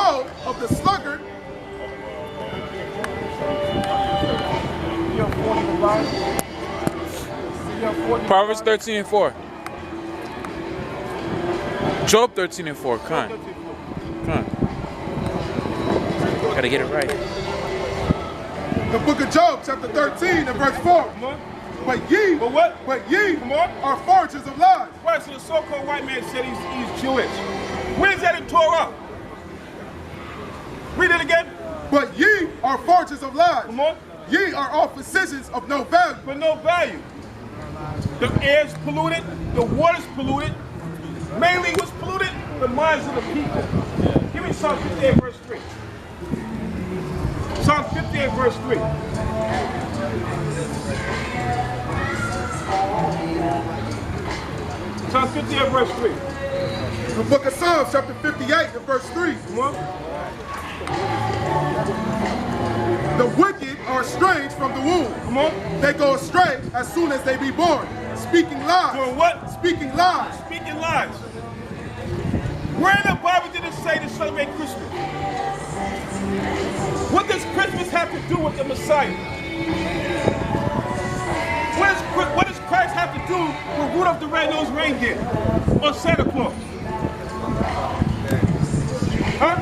soul of the sluggard. Proverbs 13 and 4. Job 13 and 4. Come on. Come on. Gotta get it right. The book of Job, chapter 13 and verse 4. But ye, are forgers of lies. Right, so the so-called white man said he's Jewish. Where's that in Torah? Read it again. But ye are forgers of lies. Come on. Ye are all physicians of no value. For no value. The air's polluted, the water's polluted. Mainly what's polluted? The minds of the people. Give me Psalm 58 verse 3. Psalm 58 verse 3. Psalm 58 verse 3. The book of Psalms, chapter 58 and verse 3. Come on. The wicked are estranged from the womb. Come on. They go astray as soon as they be born. Speaking lies. Doing what? Speaking lies. Speaking lies. Where in the Bible did it say to celebrate Christmas? What does Christmas have to do with the Messiah? What does Christ have to do with Rudolph the Red-Nosed Reindeer or Santa Claus? Huh?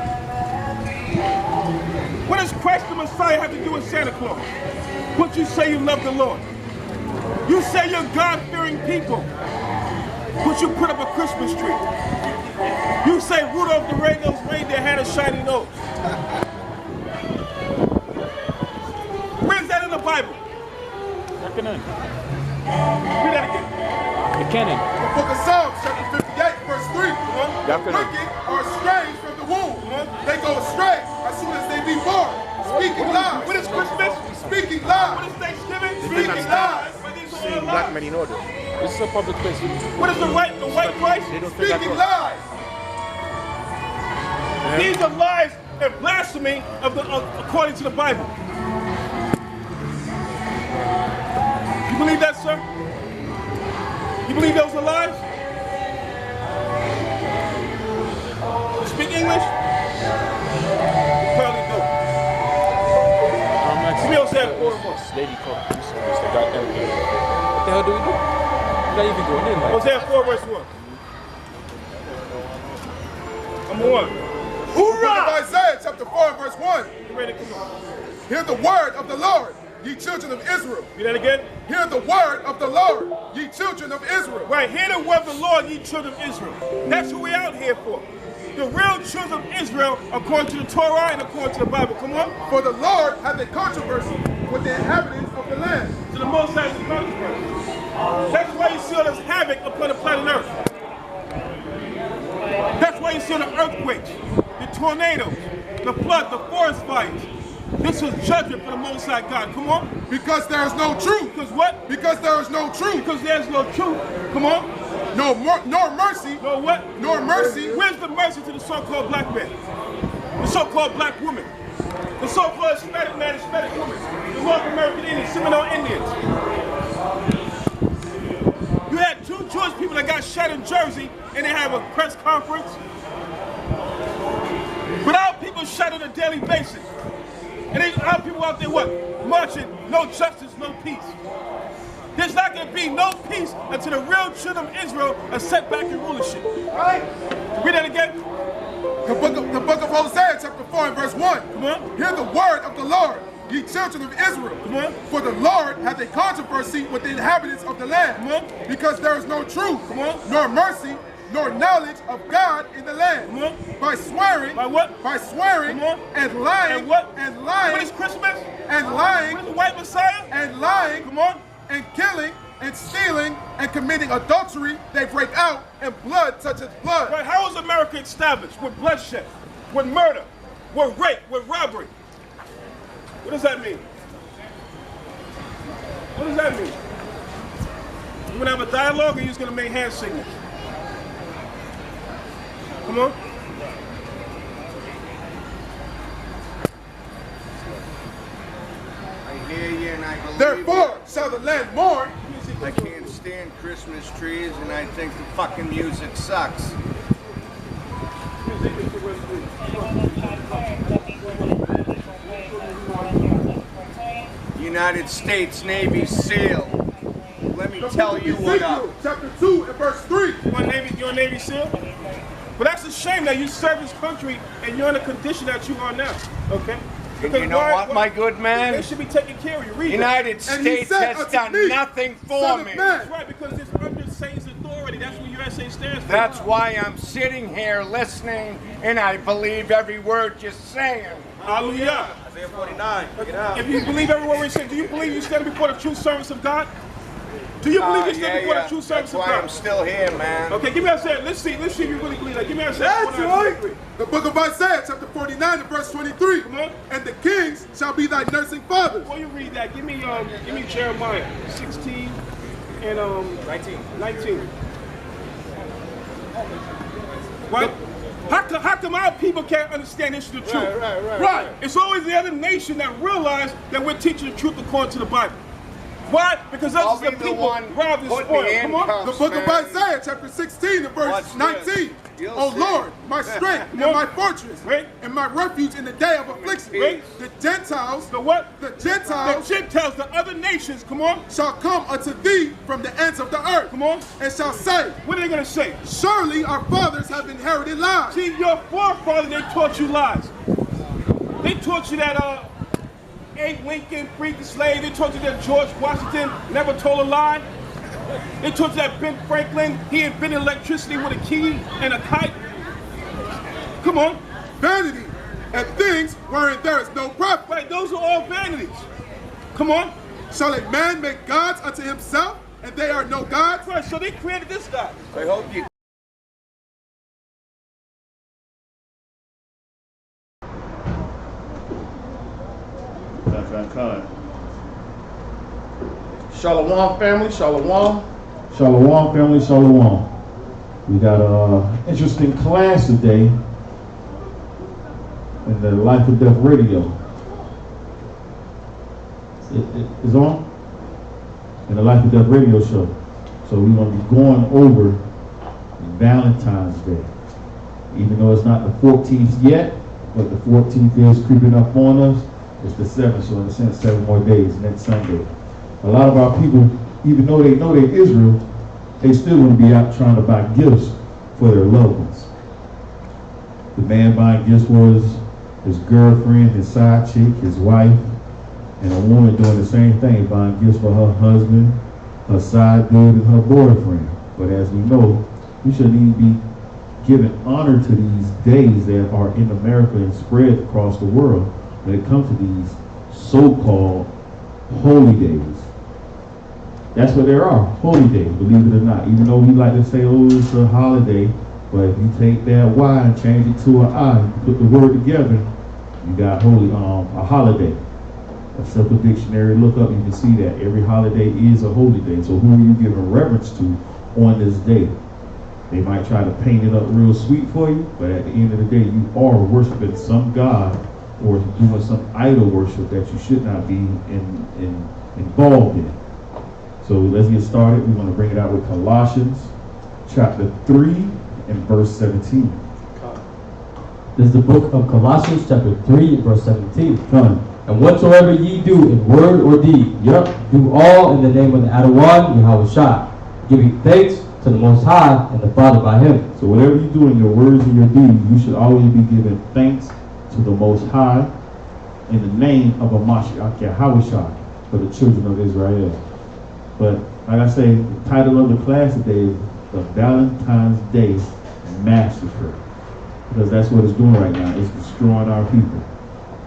What does Christ the Messiah have to do with Santa Claus? But you say you love the Lord. You say you're God-fearing people. But you put up a Christmas tree. You say Rudolph the Red-Nosed Reindeer had a shiny nose. Where's that in the Bible? Read that again. The canon. The book of Psalms, chapter 58, verse 3. The wicked are estranged from the womb. They go astray as soon as they be born. Speaking lies. What is Christmas? Speaking lies. What is Thanksgiving? Speaking lies. Seeing black men in order. This is a public place. What is the white Christ? Speaking lies. These are lies and blasphemy according to the Bible. You believe that, sir? You believe those are lies? You speak English? You probably do. We also have 4 of us. Lady called police service. They got everything. What the hell do we do? We're not even going in. Like, Hosea 4 verse 1. Number 1. Hoorah! Isaiah chapter 4 verse 1. You ready to come on? Hear the word of the Lord, ye children of Israel. Read that again. Hear the word of the Lord, ye children of Israel. Right, hear the word of the Lord, ye children of Israel. That's who we're out here for. The real children of Israel according to the Torah and according to the Bible. Come on. For the Lord hath a controversy with the inhabitants of the land. To the Most High is the controversy. That's why you see all this havoc upon the planet Earth. That's why you see all the earthquakes, the tornadoes, the flood, the forest fires. This was judgment for the Most High God. Come on. Because there is no truth. Because what? Because there is no truth. Because there's no truth. Come on. Nor mercy. No what? Nor mercy. Where's the mercy to the so-called black man? The so-called black woman? The so-called Hispanic man, Hispanic woman? The North American Indians, Seminole Indians? You had 2 Jewish people that got shot in Jersey and they have a press conference. But our people shot on a daily basis. And our people out there what? Marching, no justice, no peace. There's not going to be no peace until the real children of Israel are set back in rulership. Right? Read that again. The book of Hosea, chapter 4 and verse 1. Come on. Hear the word of the Lord, ye children of Israel. Come on. For the Lord hath a controversy with the inhabitants of the land. Come on. Because there is no truth, Come on. nor mercy, nor knowledge of God in the land. Come on. By swearing. By what? By swearing. Come on. And lying. And what? And lying. What is Christmas? And lying. What is the white Messiah? And lying. Come on. And killing. And stealing. And committing adultery. They break out. And blood touches blood. Right. How is America established? With bloodshed, with murder, with rape, with robbery. What does that mean? What does that mean? You gonna have a dialogue or you just gonna make hand signals? Come on. I hear you and I believe Therefore shall the land mourn. I can't stand Christmas trees and I think the fucking music sucks. United States Navy SEAL. Let me tell you what up. Chapter 2 and verse 3. You're a Navy SEAL? But that's a shame that you serve this country and you're in the condition that you are now. Okay? And you know what, my good man? They should be taking care of you. Read United States has done nothing for me. That's right, because it's under Satan's authority. That's what USA stands for. That's why I'm sitting here listening, and I believe every word you're saying. Hallelujah. Isaiah 49. Get out. If you believe every word we're saying, do you believe you stand before the true service of God? Do you believe you stand before the true service of God? That's why I'm still here, man. Okay, give me that set. Let's see if you really believe that. Give me that set. That's right. The book of Isaiah, chapter 49 and verse 23. Come on. And the kings shall be thy nursing fathers. Before you read that, give me Jeremiah 16 and 19. Right? How come our people can't understand this is the truth? Right. It's always the other nation that realize that we're teaching the truth according to the Bible. Why? Because us the people robbed and spoiled. Come on. The book of Isaiah, chapter 16 and verse 19. O Lord, my strength and my fortress, and my refuge in the day of affliction. The Gentiles, the what? The Gentiles, the other nations, come on, shall come unto thee from the ends of the earth. Come on. And shall say, what are they going to say? Surely our fathers have inherited lies. See, your forefathers, they taught you lies. They taught you that Abe Lincoln freed the slave. They taught you that George Washington never told a lie. They taught you that Ben Franklin, he invented electricity with a key and a kite. Come on. Vanity and things wherein there is no profit. Right, those are all vanities. Come on. Shall a man make gods unto himself, and they are no gods? Right, so they created this God. I hope you... Shalom family, shalom. Shalom family, shalom. We got an interesting class today in the Life or Death Radio. It is on? In the Life or Death Radio show. So we're going to be going over Valentine's Day. Even though it's not the 14th yet, but the 14th is creeping up on us. It's the 7th, so in a sense, 7 more days next Sunday. A lot of our people, even though they know they're Israel, they still want to be out trying to buy gifts for their loved ones. The man buying gifts for his girlfriend, his side chick, his wife, and a woman doing the same thing, buying gifts for her husband, her side dude, and her boyfriend. But as we know, we shouldn't even be giving honor to these days that are in America and spread across the world when it comes to these so-called holy days. That's what there are, holy days, believe it or not. Even though we like to say, oh, it's a holiday, but if you take that Y and change it to an I, and put the word together, you got a holiday. A simple dictionary look up, you can see that every holiday is a holy day. So who are you giving reverence to on this day? They might try to paint it up real sweet for you, but at the end of the day, you are worshiping some God or doing some idol worship that you should not be involved in. So let's get started. We're going to bring it out with Colossians chapter 3 and verse 17. This is the book of Colossians chapter 3 and verse 17. And whatsoever ye do in word or deed, do all in the name of the Adonai Yahweh Shai, giving thanks to the Most High and the Father by Him. So whatever you do in your words and your deeds, you should always be giving thanks to the Most High in the name of a Mashiach Yahweh Shai for the children of Israel. But like I say, the title of the class today is the Valentine's Day Massacre, because that's what it's doing right now. It's destroying our people.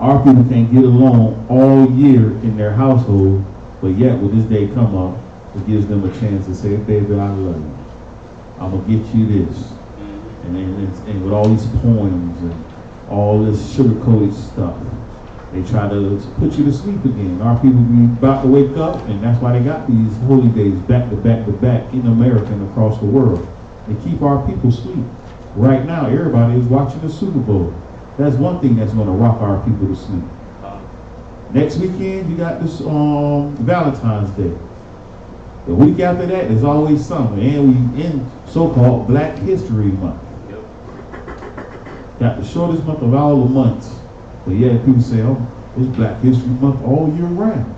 Our people can't get along all year in their household, but yet when this day come up, it gives them a chance to say, baby, I love you. I'm going to get you this. And with all these poems and all this sugar-coated stuff, they try to put you to sleep again. Our people be about to wake up, and that's why they got these holy days back to back to back in America and across the world. They keep our people asleep. Right now, everybody is watching the Super Bowl. That's one thing that's going to rock our people to sleep. Next weekend, you got this Valentine's Day. The week after that, there's always summer, and we in so-called Black History Month. Got the shortest month of all the months. But yeah, people say, oh, it's Black History Month all year round.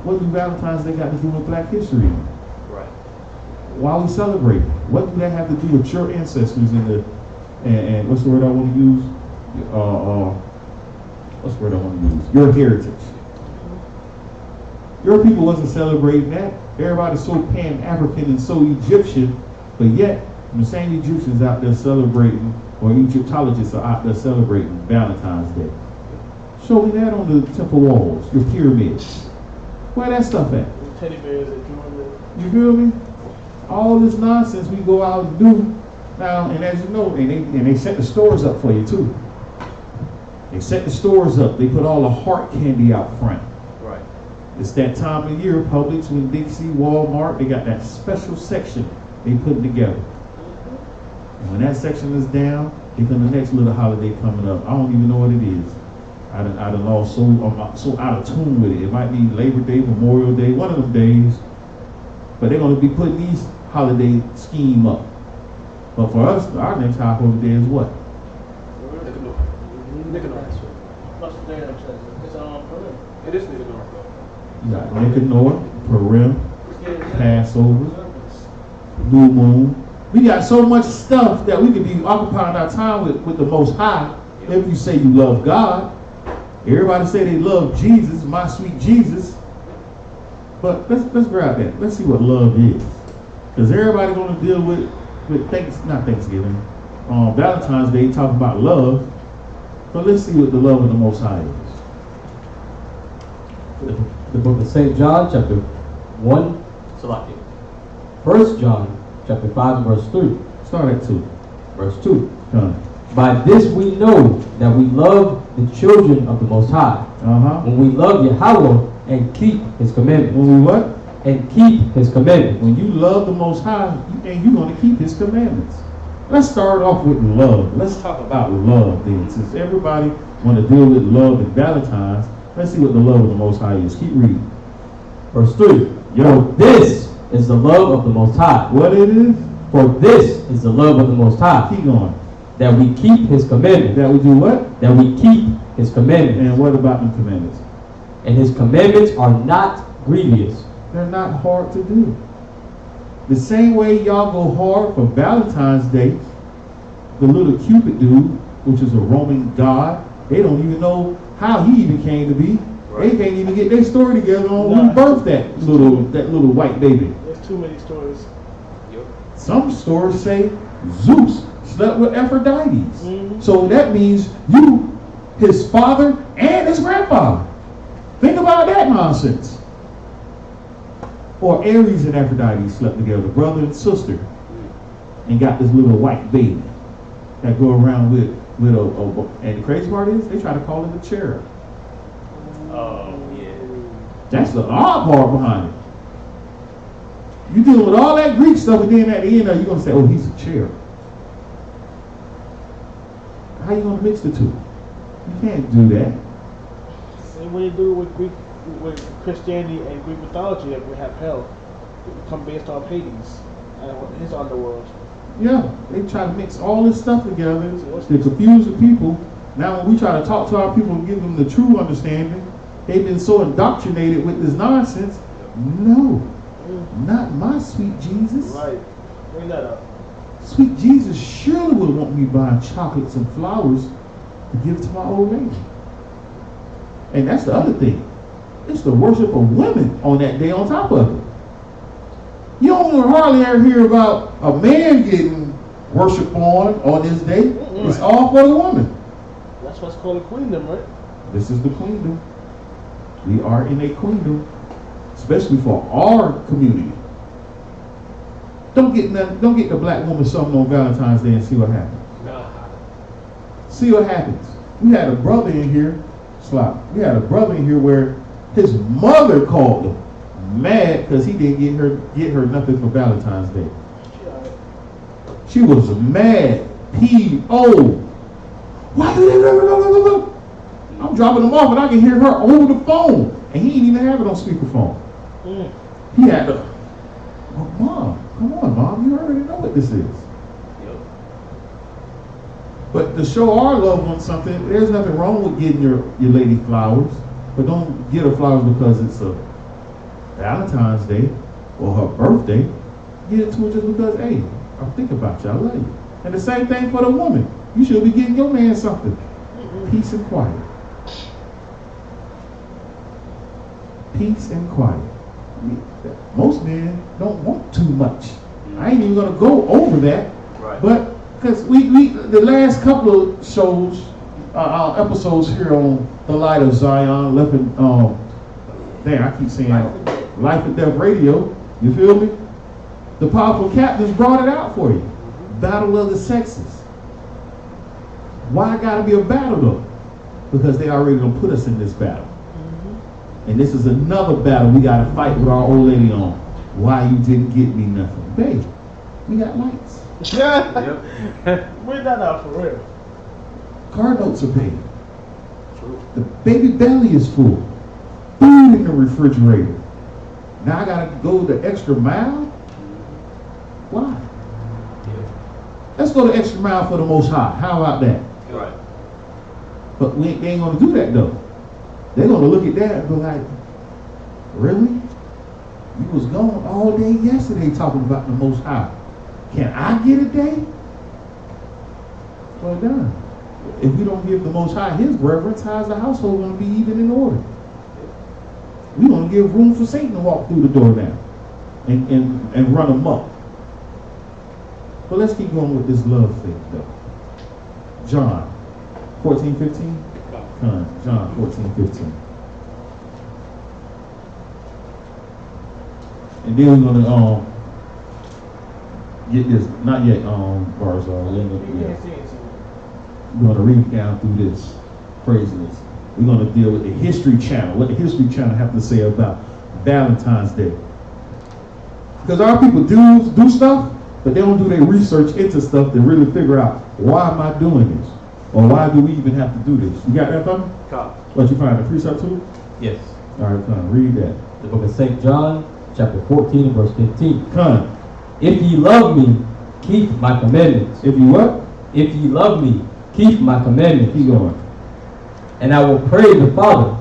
What do Valentine's Day got to do with Black history? Right. Why are we celebrating? What do that have to do with your ancestors and what's the word I want to use? What's the word I want to use? Your heritage. Your people wasn't celebrating that. Everybody's so Pan-African and so Egyptian, but yet the same Egyptians out there celebrating, or Egyptologists are out there celebrating Valentine's Day. Show me that on the temple walls, your pyramids. Where that stuff at? Teddy bears and doing You feel me? All this nonsense we go out and do now, and as you know, and they set the stores up for you too. They set the stores up. They put all the heart candy out front. Right. It's that time of year, Publix, when Dixie, Walmart, they got that special section they put together. And when that section is down, here comes the next little holiday coming up. I don't even know what it is. I done lost I'm so out of tune with it. It might be Labor Day, Memorial Day, one of them days. But they're going to be putting these holiday scheme up. But for us, our next holiday day is what? Nicanor. It is Nicanor. You got Nicanor, Purim, Passover, New Moon. We got so much stuff that we could be occupying our time with the Most High. If you say you love God, everybody say they love Jesus, my sweet Jesus. But let's grab that. Let's see what love is, because everybody gonna deal with Valentine's Day, talking about love. But let's see what the love of the Most High is. The book of St. John, chapter 1, Salaki. 1 John, chapter 5, and verse 3. Start at 2. Verse 2. Done. By this we know that we love the children of the Most High. When we love Yahweh and keep His commandments. When we what? And keep His commandments. When you love the Most High, and you're going to keep His commandments. Let's start off with love. Let's talk about love then. Since everybody want to deal with love and Valentine's, let's see what the love of the Most High is. Keep reading. Verse 3. Yo, this is the love of the Most High. What it is? For this is the love of the Most High. Keep going. That we keep His commandments. That we do what? That we keep His commandments. And what about the commandments? And His commandments are not grievous. They're not hard to do. The same way y'all go hard for Valentine's Day, the little Cupid dude, which is a Roman god, they don't even know how he even came to be. Right. They can't even get their story together on who birthed that little white baby. There's too many stories. Yep. Some stories say Zeus slept with Aphrodite. Mm-hmm. So that means you, his father, and his grandfather. Think about that nonsense. Or Ares and Aphrodite slept together, brother and sister, and got this little white baby that go around with and the crazy part is they try to call it a cherub. Oh yeah. That's the odd part behind it. You deal with all that Greek stuff, and then at the end you're gonna say, oh, he's a cherub. How you gonna mix the two? You can't do that. Same way you do with Christianity and Greek mythology, that we have hell. It become based on Hades and his underworld. Yeah, they try to mix all this stuff together to confuse the people. Now when we try to talk to our people and give them the true understanding, they've been so indoctrinated with this nonsense. No, not my sweet Jesus. Right, bring that up. Sweet Jesus surely would want me buying chocolates and flowers to give to my old lady. And that's the other thing. It's the worship of women on that day on top of it. You don't hardly ever hear about a man getting worshiped on this day. Mm-hmm. It's all for the woman. That's what's called a queendom, right? This is the queendom. We are in a queendom, especially for our community. Don't get the black woman something on Valentine's Day and see what happens. Nah. See what happens. We had a brother in here, We had a brother in here where his mother called him mad because he didn't get her nothing for Valentine's Day. She was mad. P.O. Why do they? I'm dropping them off and I can hear her over the phone. And he didn't even have it on speakerphone. He had to, Mom, come on, Mom, you already know what this is. But to show our loved ones something, there's nothing wrong with getting your lady flowers. But don't get her flowers because it's a Valentine's Day or her birthday. Get it to her just because, hey, I'm thinking about you, I love you. And the same thing for the woman. You should be getting your man something. Peace and quiet. Peace and quiet. Most men don't want too much. I ain't even gonna go over that. Right. But because we the last couple of shows, episodes here on the Light of Zion, I keep saying Life and Death Radio. You feel me? The powerful captains brought it out for you. Battle of the sexes. Why gotta be a battle though? Because they already gonna put us in this battle. And this is another battle we gotta fight with our old lady on. Why you didn't get me nothing? Babe, we got lights. We're not out for real. Car notes are paid. The baby belly is full. Food in the refrigerator. Now I gotta go the extra mile? Why? Let's go the extra mile for the Most High. How about that? Right. But they ain't gonna do that though. They're gonna look at that and be like, really? You was gone all day yesterday talking about the Most High. Can I get a day? Well done. If we don't give the Most High his reverence, how's the household gonna be even in order? We gonna give room for Satan to walk through the door now and run amok. But let's keep going with this love thing though. John 14:15. John 14:15. And then we're gonna get this. Not yet. Bars are. We're gonna read down through this. Praise this. We're gonna deal with the History Channel. What the History Channel have to say about Valentine's Day? Because our people do stuff, but they don't do their research into stuff to really figure out why am I doing this, or why do we even have to do this? You got that from me? What you find the precept too? Yes. All right, come read that. The book of St. John, chapter 14 and verse 15. Come. If ye love me, keep my commandments. If you what? If ye love me, keep my commandments. Keep going. And I will pray the Father,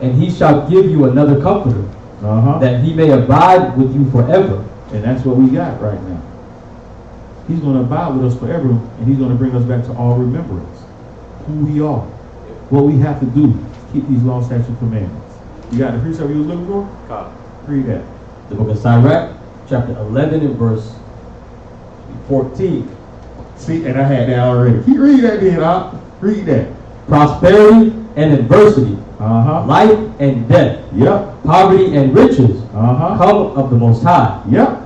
and he shall give you another comforter, that he may abide with you forever. And that's what we got right now. He's going to abide with us forever, and he's going to bring us back to all remembrance. Who we are. What we have to do. Keep these law, statutes, commandments. You got the precept you was looking for? Read that. The book of Sirach, chapter 11 and verse 14. See, and I had that already. Read that then, read that. Prosperity and adversity, life and death, Yep. poverty and riches, come of the Most High. Yep.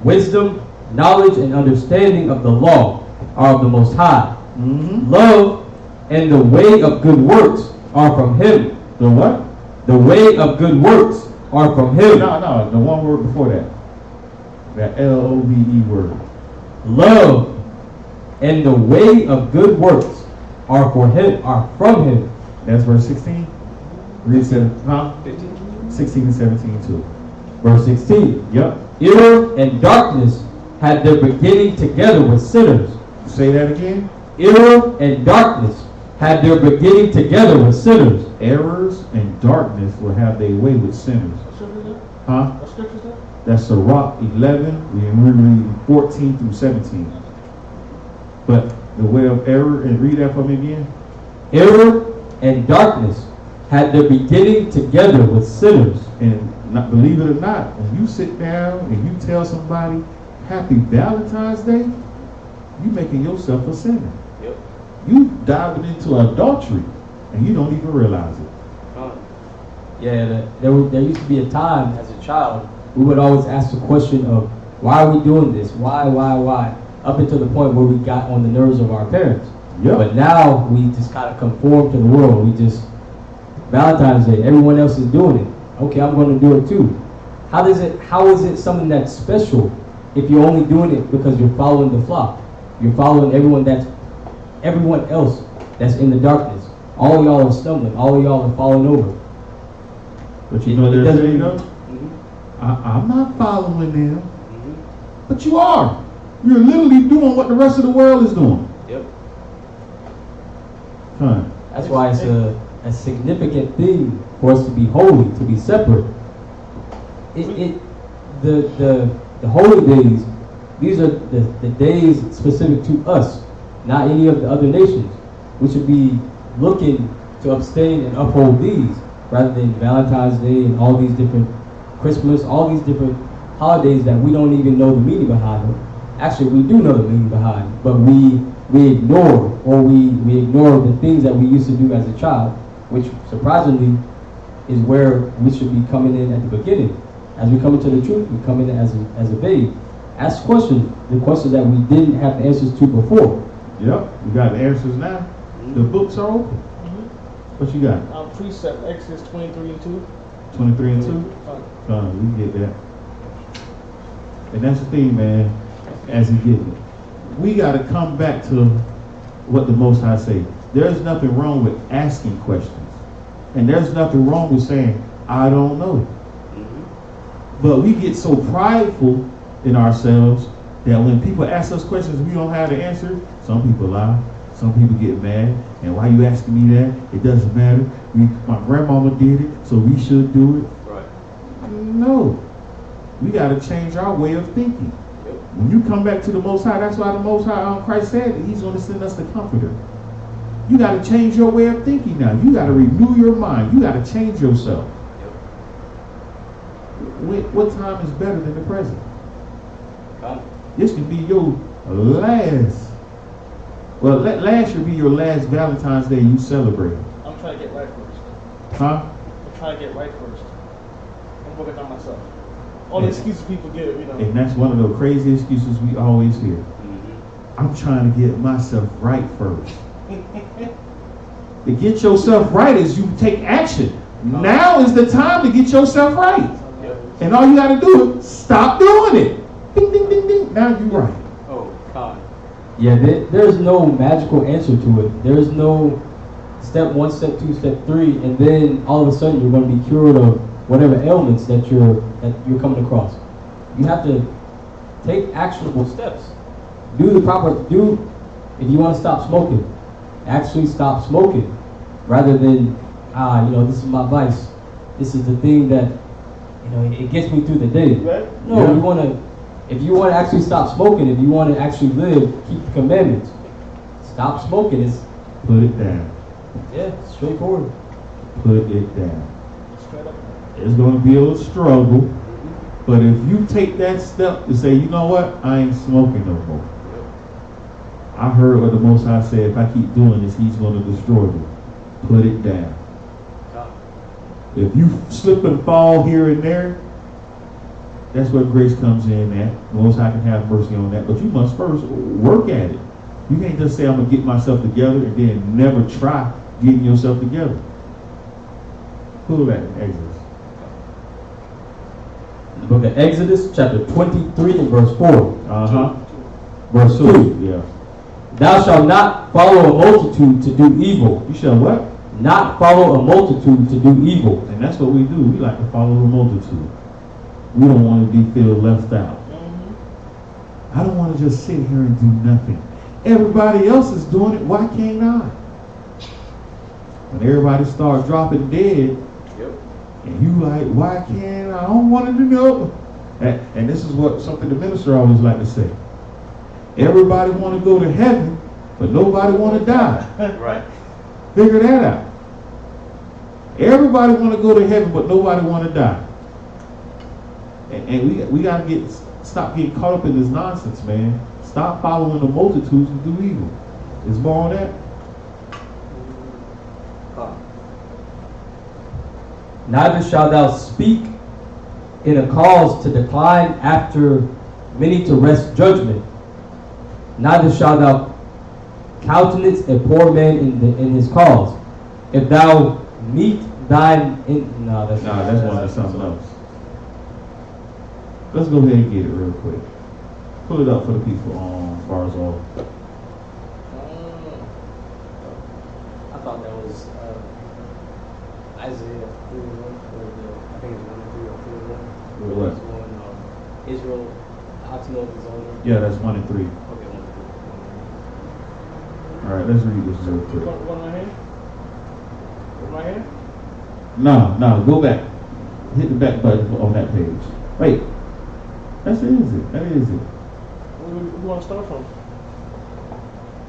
Wisdom, knowledge, and understanding of the law are of the Most High. Love and the way of good works are from him. The what? The way of good works are from him. No, the one word before that. That L-O-V-E word. Love and the way of good works are from him. That's verse 16. Read 16 and 17 too. Verse 16. Yep. Error and darkness had their beginning together with sinners. Say that again. Error and darkness had their beginning together with sinners. Errors and darkness will have their way with sinners. What scripture is that? That's Sirach 11. We're reading 14 through 17. But the way of error, and read that for me again. Error and darkness had their beginning together with sinners. And not, believe it or not, when you sit down and you tell somebody Happy Valentine's Day, you making yourself a sinner. Yep. You diving into adultery and you don't even realize it. Yeah, there used to be a time as a child we would always ask the question of why are we doing this? Why? Up until the point where we got on the nerves of our parents. Yep. But now we just kind of conform to the world. We just, Valentine's Day, everyone else is doing it. Okay, I'm going to do it too. How is it something that's special if you're only doing it because you're following the flock? You're following everyone else that's in the darkness. All of y'all are stumbling. All of y'all are falling over. But you know what they're saying, I'm not following them. But you are. You're literally doing what the rest of the world is doing. Yep. Fine. That's why it's a significant thing for us to be holy, to be separate. The holy days, these are the days specific to us, not any of the other nations. We should be looking to abstain and uphold these rather than Valentine's Day and all these different Christmas, all these different holidays that we don't even know the meaning behind them. Actually, we do know the meaning behind, but we ignore, or we ignore the things that we used to do as a child, which surprisingly is where we should be coming in at the beginning. As we come into the truth, we come in as a babe. Ask questions, the questions that we didn't have the answers to before. Yep, we got the answers now. The books are open. What you got? Precept, Exodus 23 and 2. 23 and 2? We get that. And that's the thing, man, as he gets it. We got to come back to what the Most High say. There's nothing wrong with asking questions. And there's nothing wrong with saying, I don't know. But we get so prideful in ourselves that when people ask us questions we don't have the answer, some people lie, some people get mad, and why you asking me that? It doesn't matter. My grandmama did it, so we should do it. Right. No. We got to change our way of thinking. When you come back to the Most High, that's why the Most High, Christ said that he's going to send us the Comforter. You got to change your way of thinking now. You got to renew your mind. You got to change yourself. What time is better than the present? This could be your last. Well, last year be your last Valentine's Day you celebrate. I'm trying to get right first. Huh? I'm trying to get right first. I'm working on myself. All the excuses people give, you know. And that's one of the crazy excuses we always hear. I'm trying to get myself right first. To get yourself right is you take action. Now is the time to get yourself right. And all you got to do is stop doing it. Ding, ding, ding, ding. Now you're right. Oh, God. Yeah, there's no magical answer to it. There's no step 1, step 2, step 3, and then all of a sudden you're going to be cured of whatever ailments that you're coming across. You have to take actionable steps. If you want to stop smoking, actually stop smoking, rather than this is my vice. This is the thing that it gets me through the day. Right? No, if you want to actually stop smoking, if you want to actually live, keep the commandments. Stop smoking. Put it down. Yeah, straightforward. Put it down. It's going to be a little struggle, but if you take that step to say, you know what, I ain't smoking no more. I heard what the Most High said, if I keep doing this, he's going to destroy me. Put it down. If you slip and fall here and there, that's where grace comes in at. The Most High can have mercy on that, but you must first work at it. You can't just say, I'm going to get myself together and then never try getting yourself together. Pull that in Exodus. The book of Exodus, chapter 23 and verse 4. Verse 2. Yeah. Thou shalt not follow a multitude to do evil. You shall what? Not follow a multitude to do evil. And that's what we do. We like to follow the multitude. We don't want to feel left out. I don't want to just sit here and do nothing. Everybody else is doing it. Why can't I? When everybody starts dropping dead, and you like, why can't I? Don't want to know. And this is what something the minister always like to say. Everybody want to go to heaven, but nobody want to die. Right. Figure that out. Everybody want to go to heaven, but nobody want to die. And we got to stop getting caught up in this nonsense, man. Stop following the multitudes who do evil. Is more on that? Neither shalt thou speak in a cause to decline after many to wrest judgment. Neither shalt thou countenance a poor man in his cause. If thou meet thine that's one of something else. Let's go ahead and get it real quick. Pull it up for the people on Barzal. I thought that was Isaiah 31, I think it's 1 and 3 or 31. What? Israel, oxen of his owner. Yeah, that's 1 and 3. Okay, 1 and 3. All right, let's read this real quick. One right here? One right here? No, go back. Hit the back button on that page. Wait. That is it. That is it. Where do you want to start from?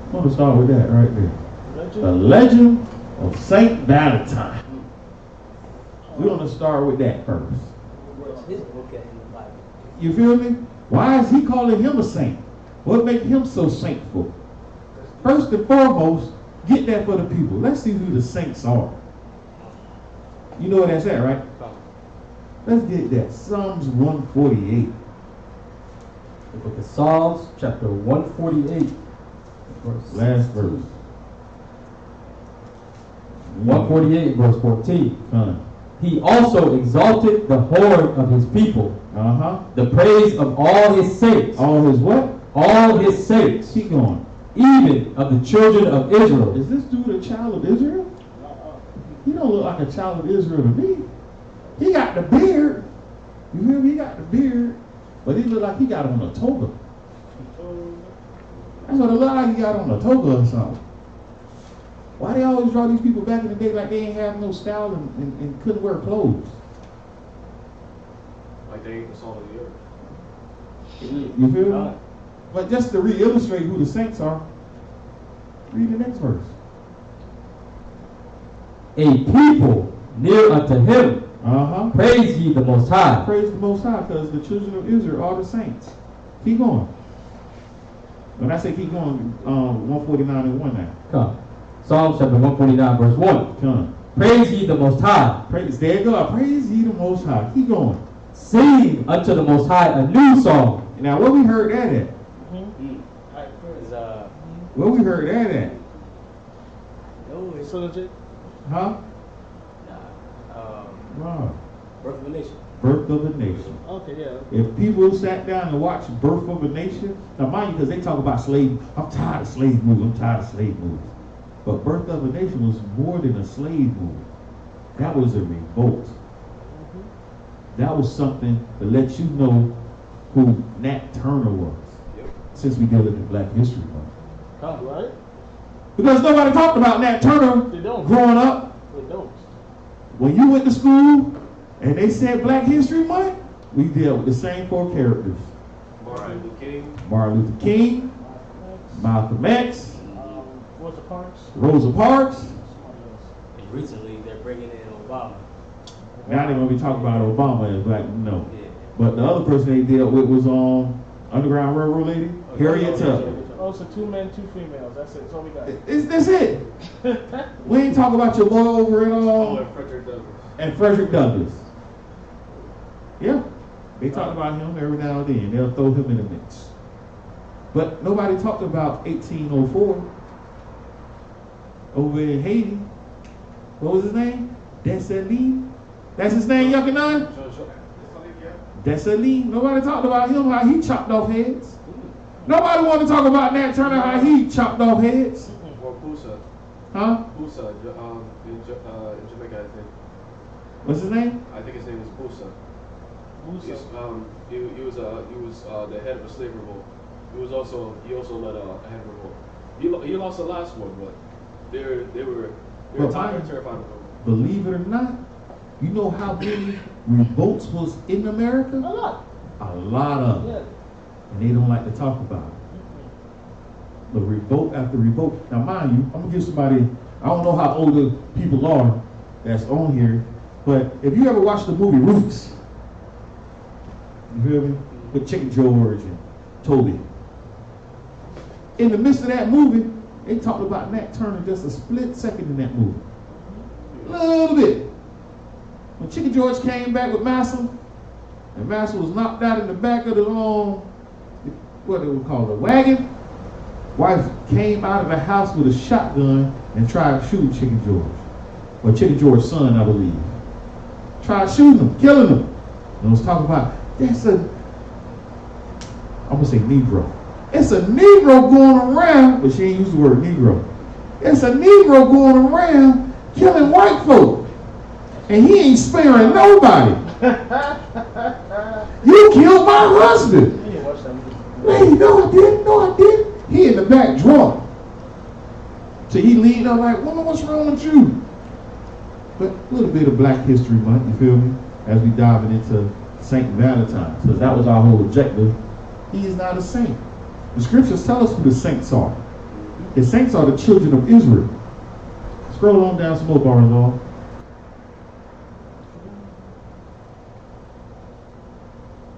I'm going to start with that right there. Legend? The Legend of Saint Valentine. We're going to start with that first. Where's his book at in the Bible? You feel me? Why is he calling him a saint? What makes him so saintful? First and foremost, get that for the people. Let's see who the saints are. You know where that's at, right? Let's get that. Psalms 148. The book of Psalms, chapter 148. Last verse. 148, verse 14. Huh. He also exalted the horn of his people, the praise of all his saints. All his what? All his saints. Keep going. Even of the children of Israel. Is this dude a child of Israel? He don't look like a child of Israel to me. He got the beard. You feel me? He got the beard. But he look like he got on a toga. That's what it look like, he got on a toga or something. Why they always draw these people back in the day like they ain't have no style and couldn't wear clothes? Like they ain't the salt of the earth. You feel me? But just to re-illustrate who the saints are, read the next verse. A people near unto him. Praise ye the Most High. Praise the Most High, because the children of Israel are the saints. Keep going. When I say keep going, 149 and 1 now. Come. Psalms chapter 149, verse 1. Come. Praise ye the Most High. Praise, there you go. Praise ye the Most High. Keep going. Sing unto the Most High a new song. Now, where we heard that at? Where we heard that at? No, it's So legit? Huh? Wow. Birth of a Nation. Birth of a Nation. Okay, yeah. If people sat down and watched Birth of a Nation, now mind you, because they talk about slave, I'm tired of slave movies, But Birth of a Nation was more than a slave movie. That was a revolt. That was something to let you know who Nat Turner was. Since we deal in Black History Month. Right? Because nobody talked about Nat Turner They don't. growing up. They don't. When you went to school and they said Black History Month, we dealt with the same four characters. Martin Luther King. Martin Luther King, Malcolm X, Rosa Parks. And recently they're bringing in Obama. Now they're going to be talking about Obama as Black, no. Yeah. But the other person they dealt with was Underground Railroad lady, Harriet Tubman. Oh, so 2 men, 2 females. That's it. That's all we got. That's it. We ain't talking about your boy over in And Frederick Douglass. Yeah. They talk about him every now and then. They'll throw him in the mix. But nobody talked about 1804 over in Haiti. What was his name? Dessalines. That's his name, Yuccanon? Dessalines. Nobody talked about him, how he chopped off heads. Nobody wanted to talk about Nat Turner, how he chopped off heads. Or Busa. Huh? Busa, in Jamaica, I think. What's his name? I think his name is Busa. He was the head of a slave revolt. He also led a head revolt. He lost the last one, but they were terrified of him. Believe it or not, you know how many revolts was in America? A lot. A lot of them. Yeah. And they don't like to talk about it. But revolt after revolt. Now mind you, I'm going to give somebody, I don't know how older people are that's on here, but if you ever watched the movie Roots, you feel me? With Chicken George and Toby. In the midst of that movie, they talked about Nat Turner just a split second in that movie. A little bit. When Chicken George came back with Massa, and Massa was knocked out in the back of the what they would call the wagon, wife came out of the house with a shotgun and tried to shoot Chicken George. Or Chicken George's son, I believe. Tried shooting him, killing him. And was talking about, I'm gonna say Negro. It's a Negro going around, but she ain't used the word Negro. It's a Negro going around killing white folk. And he ain't sparing nobody. You killed my husband. You didn't watch that movie. Hey, no I didn't. He in the back drunk. So he leaned up like, woman, what's wrong with you? But a little bit of Black History Month, you feel me? As we diving into Saint Valentine, because that was our whole objective. He is not a saint. The scriptures tell us who the saints are. The saints are the children of Israel. Scroll on down some more bars, on.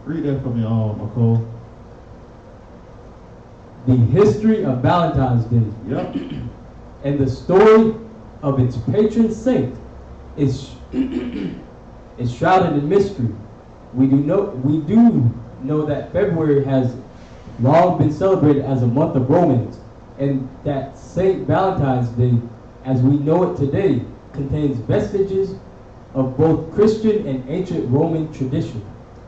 Read that for me, Nicole. The history of Valentine's Day. Yep. And the story of its patron saint is shrouded in mystery. We do know that February has long been celebrated as a month of romance, and that Saint Valentine's Day, as we know it today, contains vestiges of both Christian and ancient Roman tradition.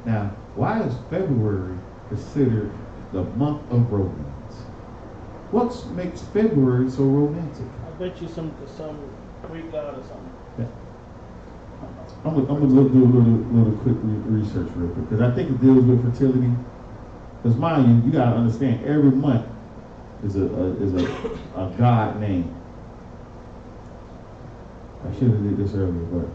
Now, why is February considered the month of romance? What makes February so romantic? I bet you some Greek god or something. Yeah. I'm gonna do a little quick research real quick, because I think it deals with fertility. Because mind you gotta understand, every month is a god name. I should have did this earlier, but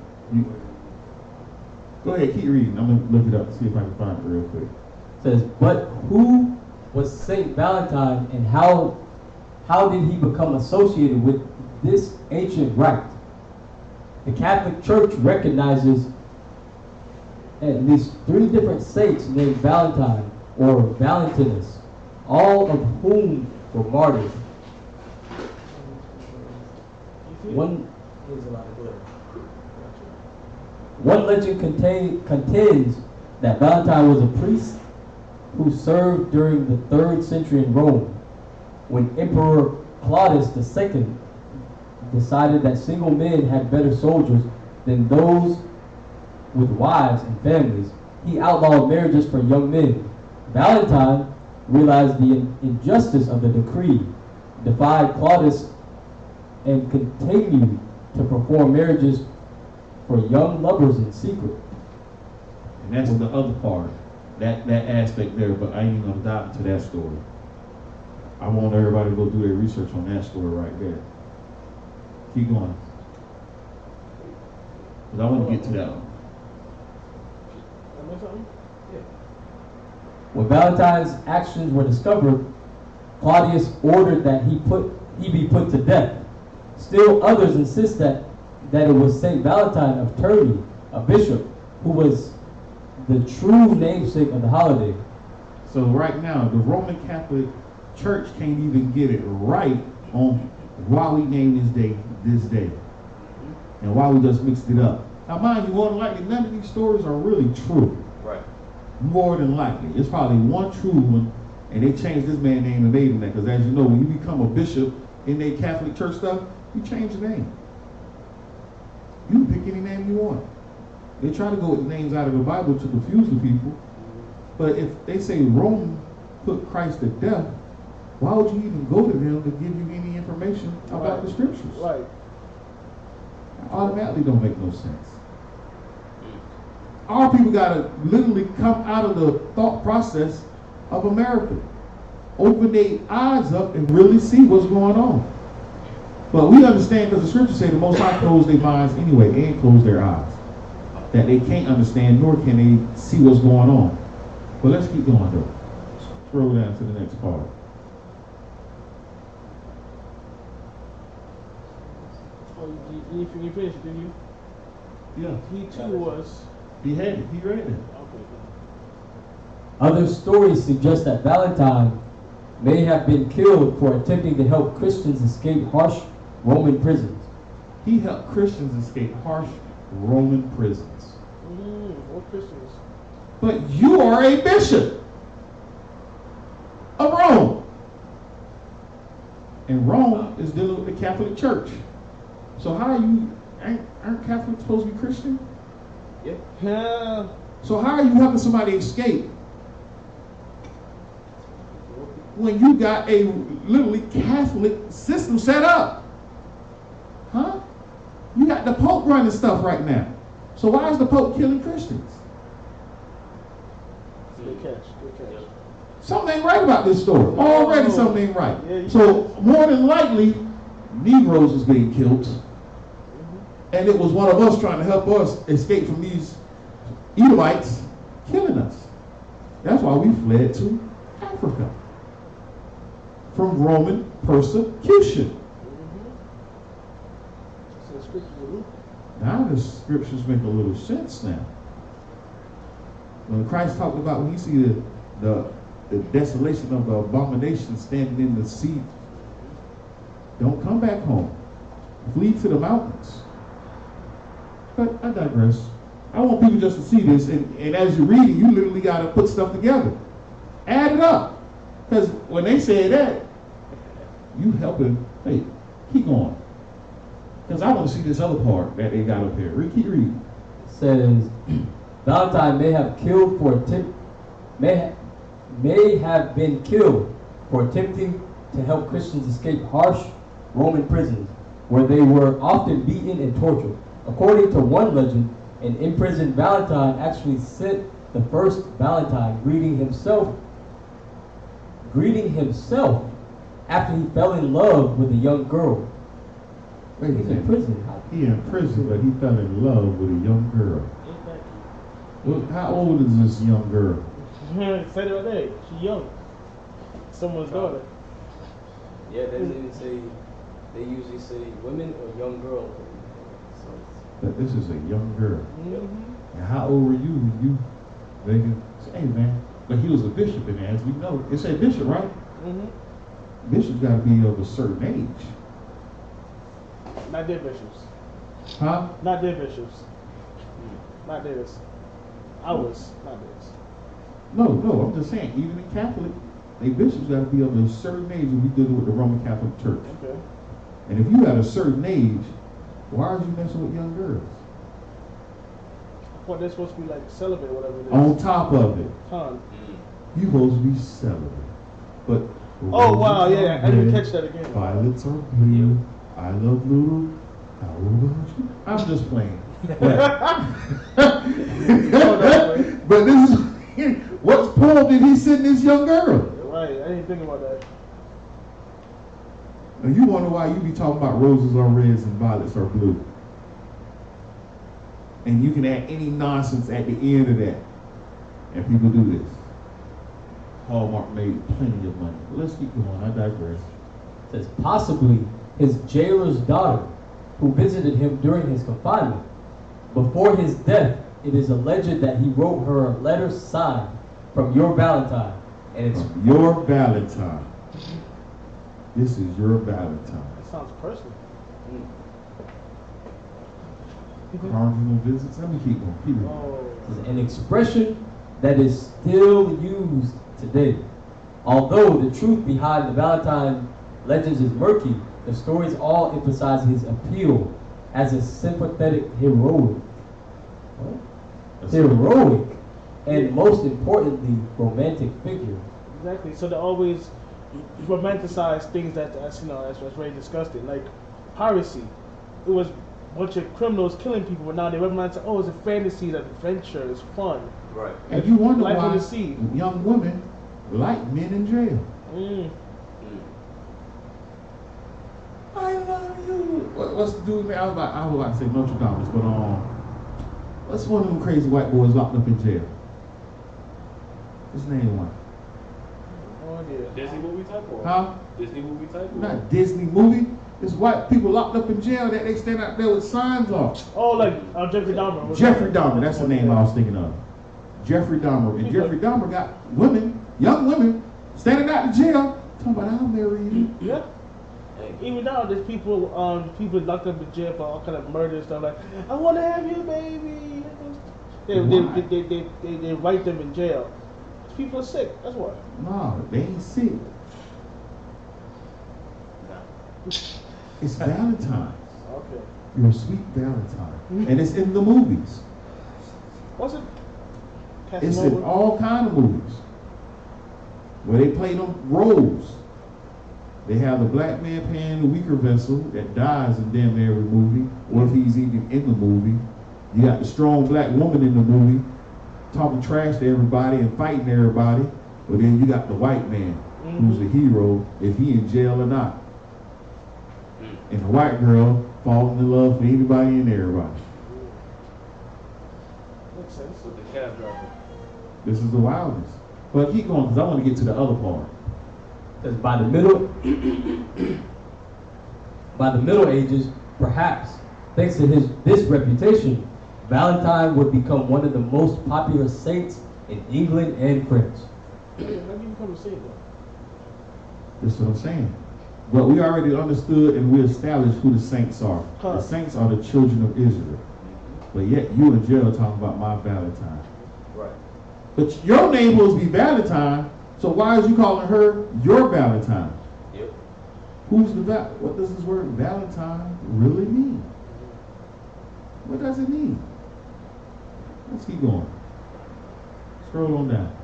go ahead, keep reading. I'm gonna look it up, see if I can find it real quick. It says, but who was Saint Valentine, and how did he become associated with this ancient rite? The Catholic Church recognizes at least 3 different saints named Valentine or Valentinus, all of whom were martyrs. One legend contends that Valentine was a priest who served during the 3rd century in Rome, when Emperor Claudius II decided that single men had better soldiers than those with wives and families. He outlawed marriages for young men. Valentine realized the injustice of the decree, defied Claudius, and continued to perform marriages for young lovers in secret. And that's the other part, that aspect there, but I ain't even gonna dive into that story. I want everybody to go do their research on that story right there. Keep going. Because I want to get to that one. When Valentine's actions were discovered, Claudius ordered that he be put to death. Still others insist that it was Saint Valentine of Terni, a bishop, who was the true namesake of the holiday. So right now, the Roman Catholic Church can't even get it right on why we name this day, and why we just mixed it up. Now, mind you, more than likely, none of these stories are really true. Right. More than likely, it's probably one true one, and they changed this man's name and made him that. Because as you know, when you become a bishop in their Catholic Church stuff, you change the name. You can pick any name you want. They try to go with names out of the Bible to confuse the people, but if they say Rome put Christ to death, why would you even go to them to give you any information about the scriptures? Right. Automatically don't make no sense. Our people gotta literally come out of the thought process of America. Open their eyes up and really see what's going on. But we understand, because the scriptures say the Most High closed their minds anyway and closed their eyes. That they can't understand, nor can they see what's going on. But let's keep going though. Scroll down to the next part. You finished, didn't you? Yeah. He too was. He had it. He read it. Okay. Other stories suggest that Valentine may have been killed for attempting to help Christians escape harsh Roman prisons. He helped Christians escape harsh Roman prisons. What Christians? But you are a bishop of Rome. And Rome is dealing with the Catholic Church. So how are you, aren't Catholics supposed to be Christian? Yeah. So how are you helping somebody escape when you got a literally Catholic system set up? Huh? You got the Pope running stuff right now. So why is the Pope killing Christians? Good catch. Something ain't right about this story. Already something ain't right. So more than likely, Negroes was being killed. And it was one of us trying to help us escape from these Edomites killing us. That's why we fled to Africa from Roman persecution. Now the scriptures make a little sense now. When Christ talked about, when you see the desolation of the abomination standing in the sea, don't come back home. Flee to the mountains. But I digress. I want people just to see this, and as you're reading, you literally got to put stuff together. Add it up. Because when they say that, you helping, hey, keep going. Because I want to see this other part that they got up here. Keep reading. It says, Valentine may have been killed for attempting to help Christians escape harsh Roman prisons, where they were often beaten and tortured. According to one legend, an imprisoned Valentine actually sent the first Valentine greeting himself after he fell in love with a young girl. Wait a He's minute. in prison. He in prison, but he fell in love with a young girl. Well, how old is this young girl? Say it right there. She's young. Someone's daughter. Yeah, they didn't even say, they usually say women or young girls. So But this is a young girl. Mm-hmm. And how old were you when you say, hey man, but he was a bishop, and as we know, it said bishop, right? Mm-hmm. Bishops got to be of a certain age. Not their bishops. Huh? Not their bishops. Not theirs. Ours, not theirs. No, I'm just saying, even in Catholic, they bishops got to be of a certain age when we dealing with the Roman Catholic Church. Okay. And if you at a certain age, why are you messing with young girls? Well, they're supposed to be like celibate or whatever it is. On top of it, Huh. you supposed to be celibate. But Oh, wow, yeah, I didn't catch that again. Violets are blue. I love Lulu. How about you? I'm just playing. But this is what poem did he send this young girl? Right, I didn't think about that. And you wonder why you be talking about roses are reds and violets are blue. And you can add any nonsense at the end of that. And people do this. Hallmark made plenty of money. But let's keep going. I digress. It says, possibly his jailer's daughter, who visited him during his confinement. Before his death, it is alleged that he wrote her a letter signed from your Valentine. And it's Your Valentine. This is your Valentine. That sounds personal. Cardinal visits. Let me keep going. Keep going. Oh. an expression that is still used today. Although the truth behind the Valentine legends is murky, the stories all emphasize his appeal as a sympathetic, heroic, and most importantly, romantic figure. Exactly. So they always romanticize things that's very disgusting, like piracy. It was a bunch of criminals killing people, but now they romanticize. Oh, it's a fantasy, it's adventure, it's fun. Right. And you wonder Life why on the sea. young women like men in jail. I love you. What's the dude? I was about to say Notre Dame, but what's one of them crazy white boys locked up in jail? His name what? Oh dear. Disney movie type or? Huh? Disney movie type or? Not Disney movie. It's white people locked up in jail that they stand out there with signs on. Oh, like Jeffrey Dahmer. Jeffrey Dahmer, that's the name I was thinking of. Jeffrey Dahmer. And Jeffrey Dahmer got women, young women, standing out in jail, talking about I'll marry you. Yeah. Even now, there's people locked up in jail for all kind of murder and stuff. Like, I want to have you, baby. They write them in jail. People are sick. That's why. No, they ain't sick. It's Valentine. Okay. You're a sweet Valentine. And it's in the movies. What's it? It's in all kind of movies. Where they play them roles. They have the black man playing the weaker vessel that dies in damn near every movie, or if he's even in the movie. You got the strong black woman in the movie, talking trash to everybody and fighting everybody. But then you got the white man, who's the hero, if he in jail or not. And the white girl falling in love for anybody and everybody. Makes sense. With the cab driver. This is the wildest. But keep going, because I want to get to the other part. Because by the Middle Ages, perhaps, thanks to this reputation, Valentine would become one of the most popular saints in England and France. How do you become a saint though? That's what I'm saying. But we already understood and we established who the saints are. Huh. The saints are the children of Israel. But yet you and Jill are talking about my Valentine. Right. But your name supposed to be Valentine, so why is you calling her your Valentine? Yep. Who's the what does this word Valentine really mean? What does it mean? Let's keep going. Scroll on down.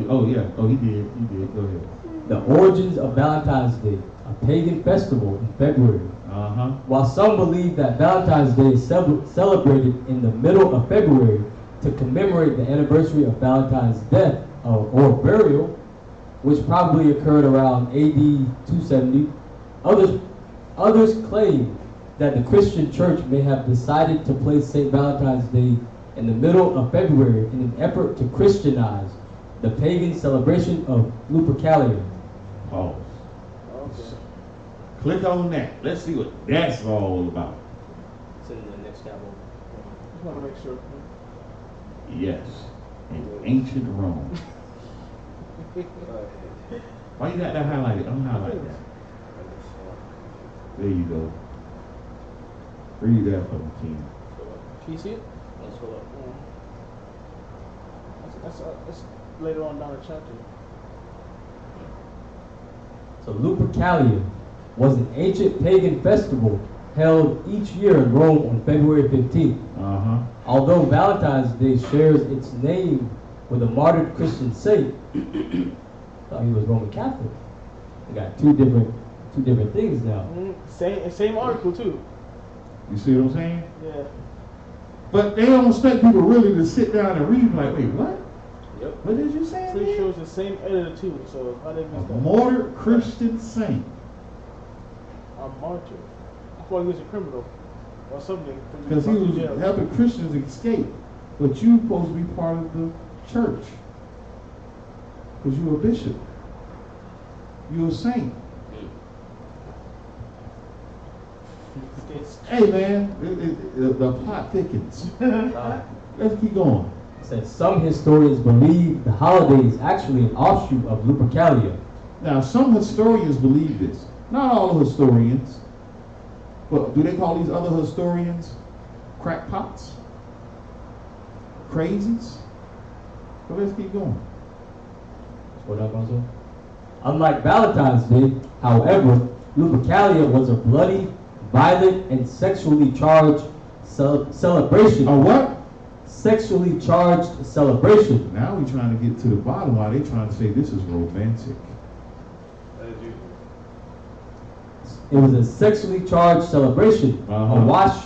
Oh yeah. Oh, he did. Go ahead. The origins of Valentine's Day, a pagan festival in February. While some believe that Valentine's Day is celebrated in the middle of February to commemorate the anniversary of Valentine's death or burial, which probably occurred around AD 270, others claim that the Christian church may have decided to place St. Valentine's Day in the middle of February in an effort to Christianize the pagan celebration of Lupercalia. Pause. Okay. Click on that. Let's see what that's all about. It's in the next tab over. Just want to make sure. Yes. In ancient Rome. Why you got that highlighted? Unhighlight that. There you go. Read that for me, King. Can you see it? Let's go up. That's later on down the chapter. So Lupercalia was an ancient pagan festival held each year in Rome on February 15th. Although Valentine's Day shares its name with a martyred Christian saint, thought he was Roman Catholic. We got two different things now. Same article too. You see what I'm saying? Yeah. But they don't expect people really to sit down and read like, wait, what? Yep. What did you say? So it shows the same editor too. So how did A we martyred Christian saint. A martyr. I thought he was a criminal or something. Because he was helping Christians escape. But you supposed to be part of the church. Because you're a bishop. You're a saint. Hey man, the plot thickens. Let's keep going. It says some historians believe the holiday is actually an offshoot of Lupercalia. Now, some historians believe this. Not all historians. But do they call these other historians crackpots? Crazies? So let's keep going. What up, Gonzo? Unlike Valentine's Day, however, Lupercalia was a bloody, violent, and sexually charged celebration. A what? Sexually charged celebration. Now we're trying to get to the bottom why they trying to say this is romantic. It was a sexually charged celebration, awash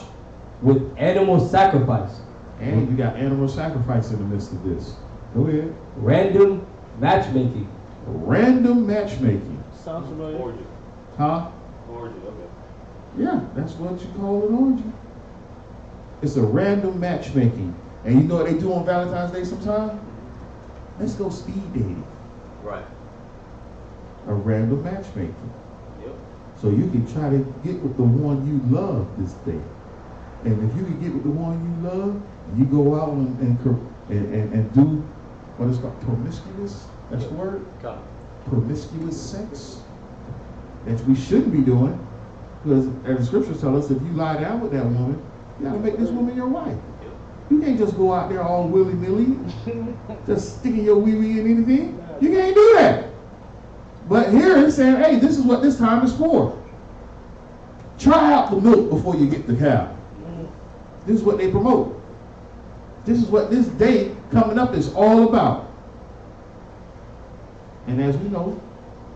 with animal sacrifice. And you got animal sacrifice in the midst of this. Go ahead. Random matchmaking. Random matchmaking. Sounds familiar. Orgy. Huh? Orgy, okay. Yeah, that's what you call an orgy. It's a random matchmaking. And you know what they do on Valentine's Day sometime? Let's go speed dating. Right. A random matchmaking. Yep. So you can try to get with the one you love this day. And if you can get with the one you love, you go out and do what is called promiscuous. That's the word? Promiscuous sex. That we shouldn't be doing. Because as the scriptures tell us, if you lie down with that woman, you gotta make this woman your wife. You can't just go out there all willy-nilly, just sticking your wee-wee in anything. You can't do that. But here it's saying, hey, this is what this time is for. Try out the milk before you get the cow. This is what they promote. This is what this day coming up is all about. And as we know,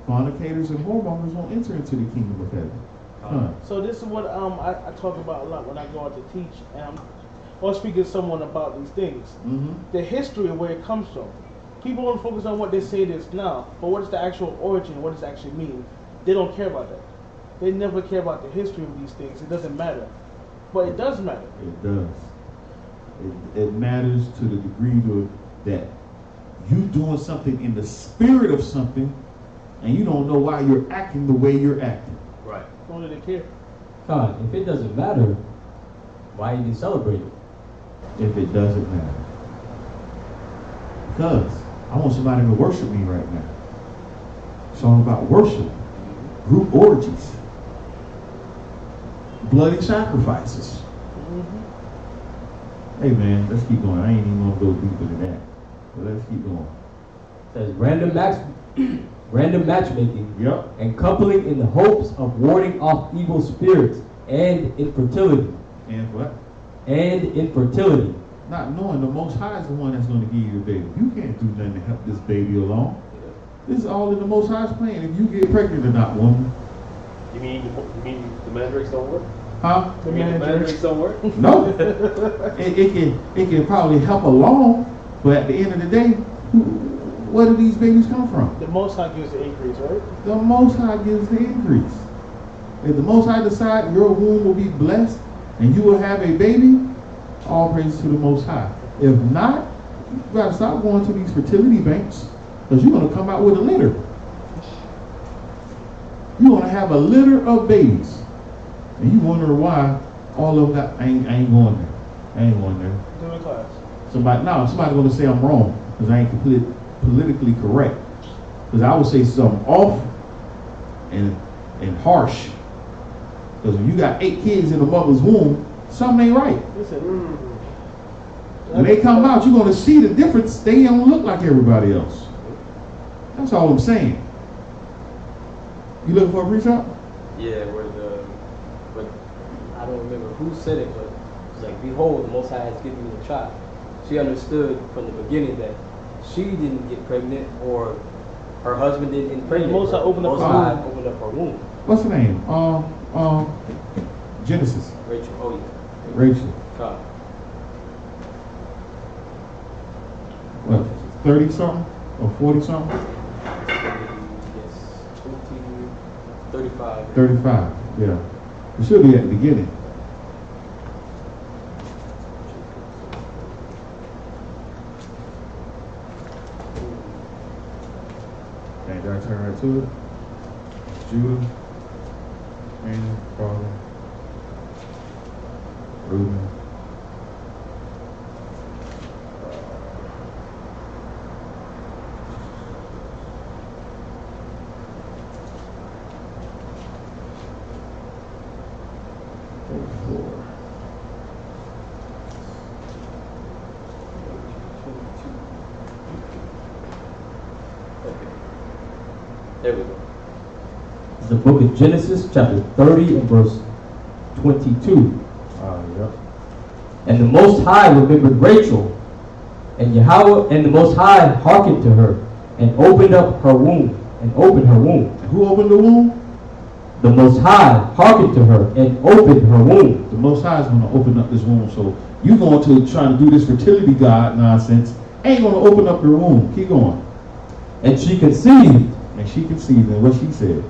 fornicators and whoremongers won't enter into the kingdom of heaven. So this is what I talk about a lot when I go out to teach, and or speaking to someone about these things. The history of where it comes from. People don't focus on what they say it is now, but what is the actual origin? What does it actually mean? they don't care about that. They never care about the history of these things. It doesn't matter. But it does matter. It does. It matters to the degree that you doing something in the spirit of something, and you don't know why you're acting the way you're acting. Right. Why do they care? God, if it doesn't matter, why even celebrate it? If it doesn't matter. Because I want somebody to worship me right now. It's all about worship. Group orgies. Bloody sacrifices. Hey man, let's keep going. I ain't even gonna go deeper than that. But let's keep going. It says random matchmaking Yep. and coupling in the hopes of warding off evil spirits and infertility. And what? And infertility. Not knowing the Most High is the one that's going to give you the baby. You can't do nothing to help this baby along. This is all in the Most High's plan. If you get pregnant or not, woman. You mean the mandrakes don't work? Huh? You mean the mandrakes don't work? No. it can probably help along, but at the end of the day, where do these babies come from? The Most High gives the increase, right? The Most High gives the increase. If the Most High decide your womb will be blessed and you will have a baby, all praise to the Most High. If not, you gotta stop going to these fertility banks, because you're gonna come out with a litter. You're gonna have a litter of babies, and you wonder why all of that. I ain't going there. I ain't going there. Do the class. Somebody's gonna say I'm wrong because I ain't politically correct. Because I would say something off and harsh. Because when you got 8 kids in a mother's womb, something ain't right. Listen. When they come out, you're going to see the difference. They don't look like everybody else. That's all I'm saying. You looking for a precept? Yeah, but I don't remember who said it, but it's like, behold, the Most High has given you a child. She understood from the beginning that she didn't get pregnant or her husband didn't get pregnant. The Most High opened up her womb. What's her name? Genesis. Rachel. Oh yeah. Rachel. God. What? 30 something or 40 something? Yes. 35. 35. Yeah. It should be at the beginning. Okay, did I turn right to it? Judah, Aaron, father, Reuben. There we go. It's the book of Genesis, chapter 30 and verse 22. Yep. And the Most High remembered Rachel, and Yahweh and the Most High hearkened to her, and opened up her womb, and opened her womb. Who opened the womb? The Most High hearkened to her, and opened her womb. The Most High is going to open up this womb. So you going to try to do this fertility God nonsense, ain't going to open up your womb. Keep going. And she conceived, and she conceived, and what she said?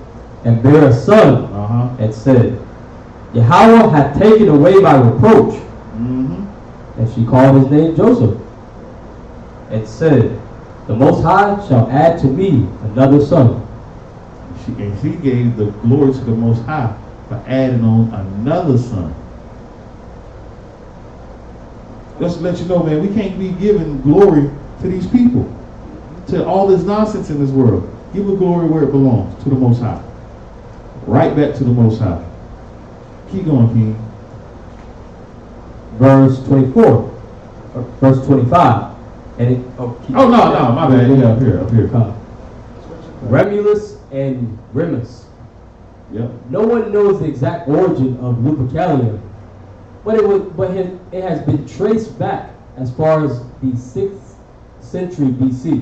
And bare a son, and said, Yahweh hath taken away my reproach. And she called his name Joseph, and said, the Most High shall add to me another son. And she gave the glory to the Most High for adding on another son. Just to let you know, man, we can't be giving glory to these people, to all this nonsense in this world. Give the glory where it belongs, to the Most High. Right back to the Most High. Keep going, King. Verse 24, verse 25. And it, no, my bad. Yeah, up here. Remulus and Remus. Yep. No one knows the exact origin of Lupercalia, but it has been traced back as far as the 6th century BC.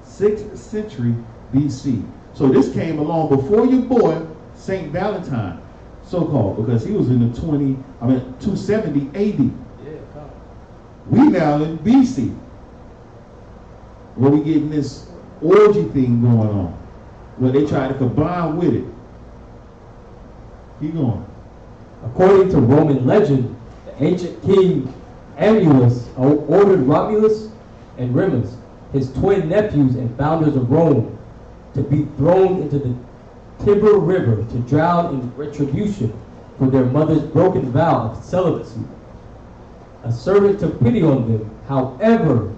6th century BC. So this came along before your boy Saint Valentine, so-called, because he was in the 270 AD. We now in BC, where we getting this orgy thing going on, where they try to combine with it. Keep going. According to Roman legend, the ancient king Aemulus ordered Romulus and Remus, his twin nephews and founders of Rome, to be thrown into the Tiber River to drown in retribution for their mother's broken vow of celibacy. A servant took pity on them, however,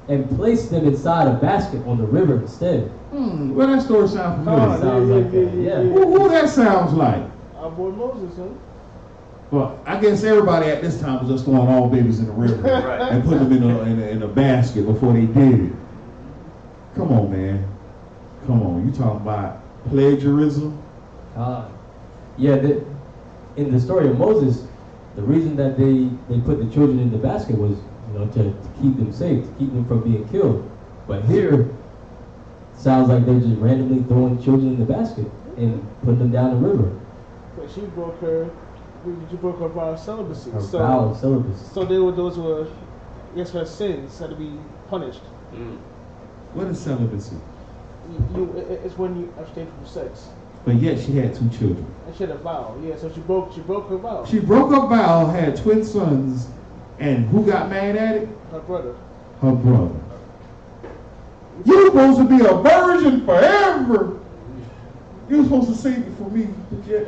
and placed them inside a basket on the river instead. Well, that story sounds familiar. Sounds like that, yeah. Who that sounds like? Our boy Moses, huh? Well, I guess everybody at this time was just throwing all babies in the river and putting them in a basket before they did it. Come on, man. Come on. You talking about plagiarism? Yeah, in the story of Moses, the reason that they put the children in the basket was, to keep them safe, to keep them from being killed. But here, sounds like they're just randomly throwing children in the basket and putting them down the river. But she broke her vow of celibacy. Her vow of celibacy. So those were, I guess, her sins had to be punished. What is celibacy? It's when you abstain from sex. But yet she had 2 children. And she had a vow. Yeah, so she broke her vow. She broke her vow, had twin sons, and who got mad at it? Her brother. Her brother. You're supposed to be a virgin forever. You're supposed to save it for me.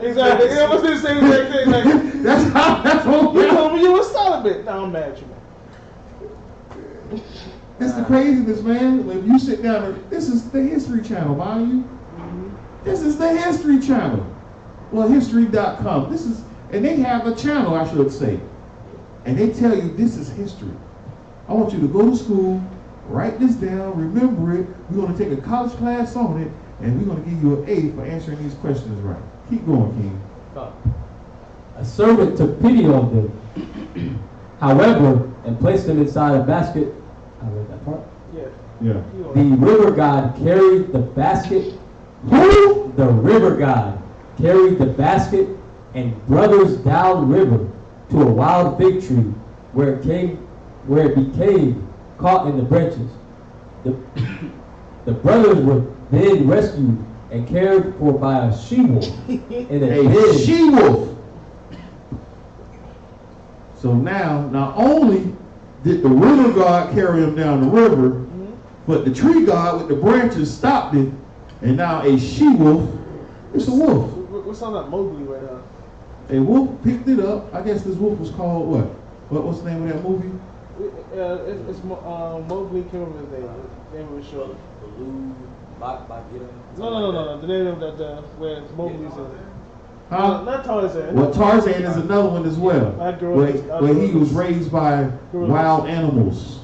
Exactly. I was going to say the same thing. Like, that's what you told me you were celibate. Now I'm mad at you, man. It's the craziness, man. If you sit down, this is the History Channel, mind you. This is the History Channel. Well, history.com. And they have a channel, I should say. And they tell you this is history. I want you to go to school, write this down, remember it. We're going to take a college class on it, and we're going to give you an A for answering these questions right. Keep going, King. A servant took pity on them, however, and placed them inside a basket. I read that part. Yeah. The river god carried the basket. Who? The river god carried the basket and brothers down river to a wild fig tree, where it became caught in the branches. The brothers were then rescued and cared for by a she-wolf in a den. She-wolf. So now, not only did the river god carry him down the river, but the tree god with the branches stopped it, and now a she-wolf, it's a wolf. What's on that Mowgli right now? A wolf picked it up. I guess this wolf was called what? What's the name of that movie? It's Mowgli. Can't remember his name. The name of the show. No. The name of that where Mowgli's in. Huh? Not Tarzan. Well, Tarzan is another one as well. Where he was raised by wild animals.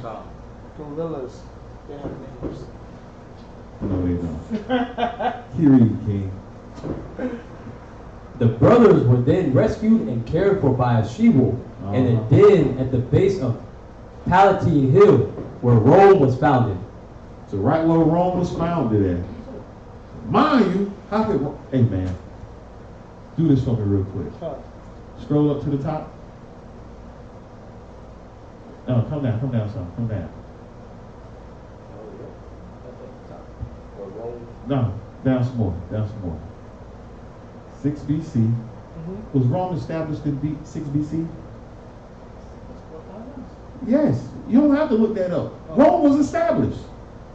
Gorillas. They have names. No, they don't. Here you King. The brothers were then rescued and cared for by a she-wolf in a den at the base of Palatine Hill, where Rome was founded. So right where Rome was founded at. Mind you, how could... Hey, man. Do this for me real quick. Scroll up to the top. No, come down, son. Come down. No, down some more. 6 BC. Was Rome established in 6 BC? Yes. You don't have to look that up. Rome was established.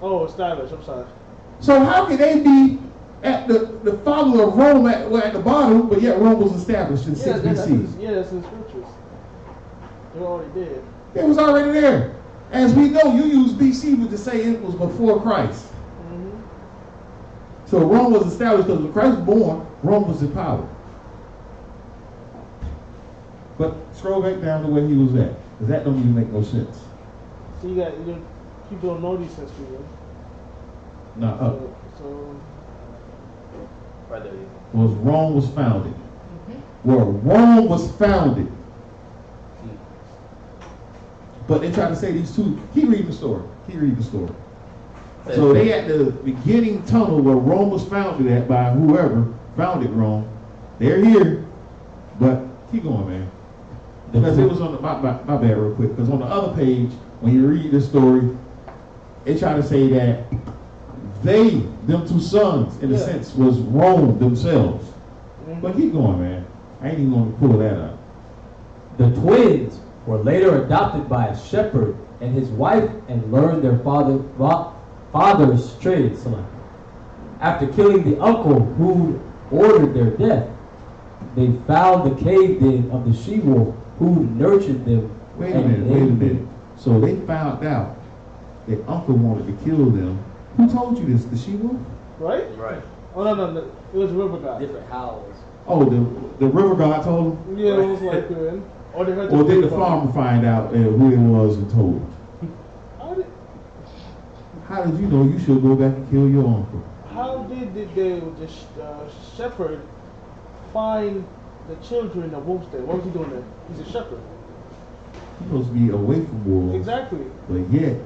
Oh, established. I'm sorry. So how can they be at the father of Rome at the bottom, but yet Rome was established in 6 BC? That's in the scriptures. They already did. It was already there. As we know, you use BC to say it was before Christ. So Rome was established because when Christ was born, Rome was in power. But scroll back down to where he was at, because that don't even make no sense. So people don't know these history, right? No, up. So right there. Was Rome was founded. Where Rome was founded. But they try to say these two. Keep reading the story. So they at the beginning tunnel where Rome was founded at by whoever founded Rome. They're here, but keep going, man. Because it was on the, my bad real quick, because on the other page, when you read the story, they try to say that them 2 sons, in a sense, was Rome themselves. But keep going, man. I ain't even going to pull that up. The twins were later adopted by a shepherd and his wife and learned their father's trade. After killing the uncle who ordered their death, they found the cave den of the she-wolf who nurtured them. Wait a minute. So they found out that uncle wanted to kill them. Who told you this? The she-wolf? Right? Right. Oh, no. It was a river god. Different howls. Oh, the river god told them? Yeah, it was like, or they heard Or did the farmer find out who it was and told him? How did you know you should go back and kill your uncle? How did the shepherd find the children of wolves there? What was he doing there? He's a shepherd. He's supposed to be away from wolves. Exactly. But yet,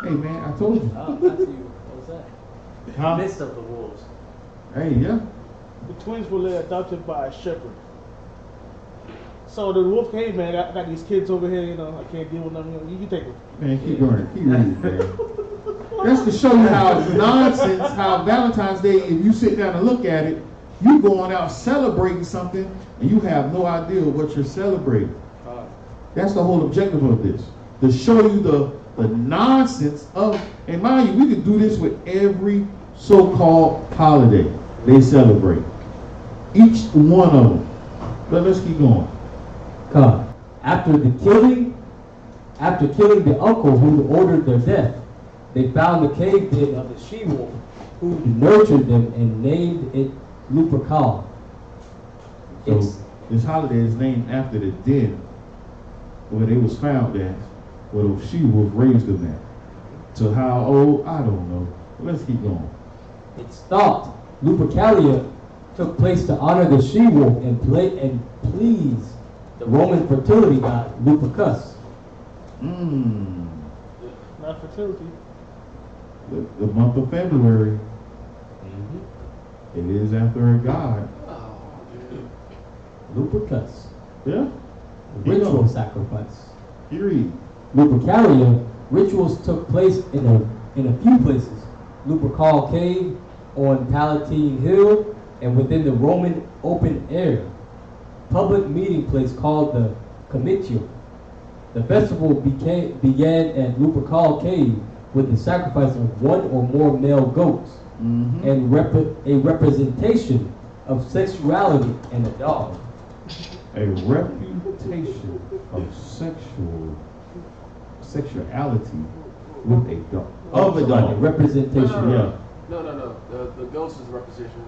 hey man, I told you. Oh, that's you. What was that? Huh? Midst of the wolves. Hey, yeah. The twins were later adopted by a shepherd. So the wolf came, man, I got these kids over here, I can't deal with them. You take them. Man, keep going. Keep reading, man. That's to show you how nonsense, how Valentine's Day, if you sit down and look at it, you going out celebrating something and you have no idea what you're celebrating. That's the whole objective of this. To show you the nonsense of, and mind you, we could do this with every so-called holiday they celebrate. Each one of them. But let's keep going. God. After killing the uncle who ordered their death, they found the cave den of the she-wolf who nurtured them and named it Lupercalia. So this holiday is named after the den where they was found at, where the she-wolf raised them at. So how old? I don't know. But let's keep going. It's thought Lupercalia took place to honor the she-wolf and please the Roman fertility god Lupercus. Not fertility. The month of February. It is after a god. Lupercus. Yeah. Ritual sacrifice. You read. Lupercalia rituals took place in a few places. Lupercal Cave, on Palatine Hill, and within the Roman open air. Public meeting place called the Comitia. The festival began at Lupercal Cave with the sacrifice of one or more male goats and a representation of sexuality and a dog. A reputation of sexuality with a dog. Of a dog. A representation. Yeah. No. The ghost is a representation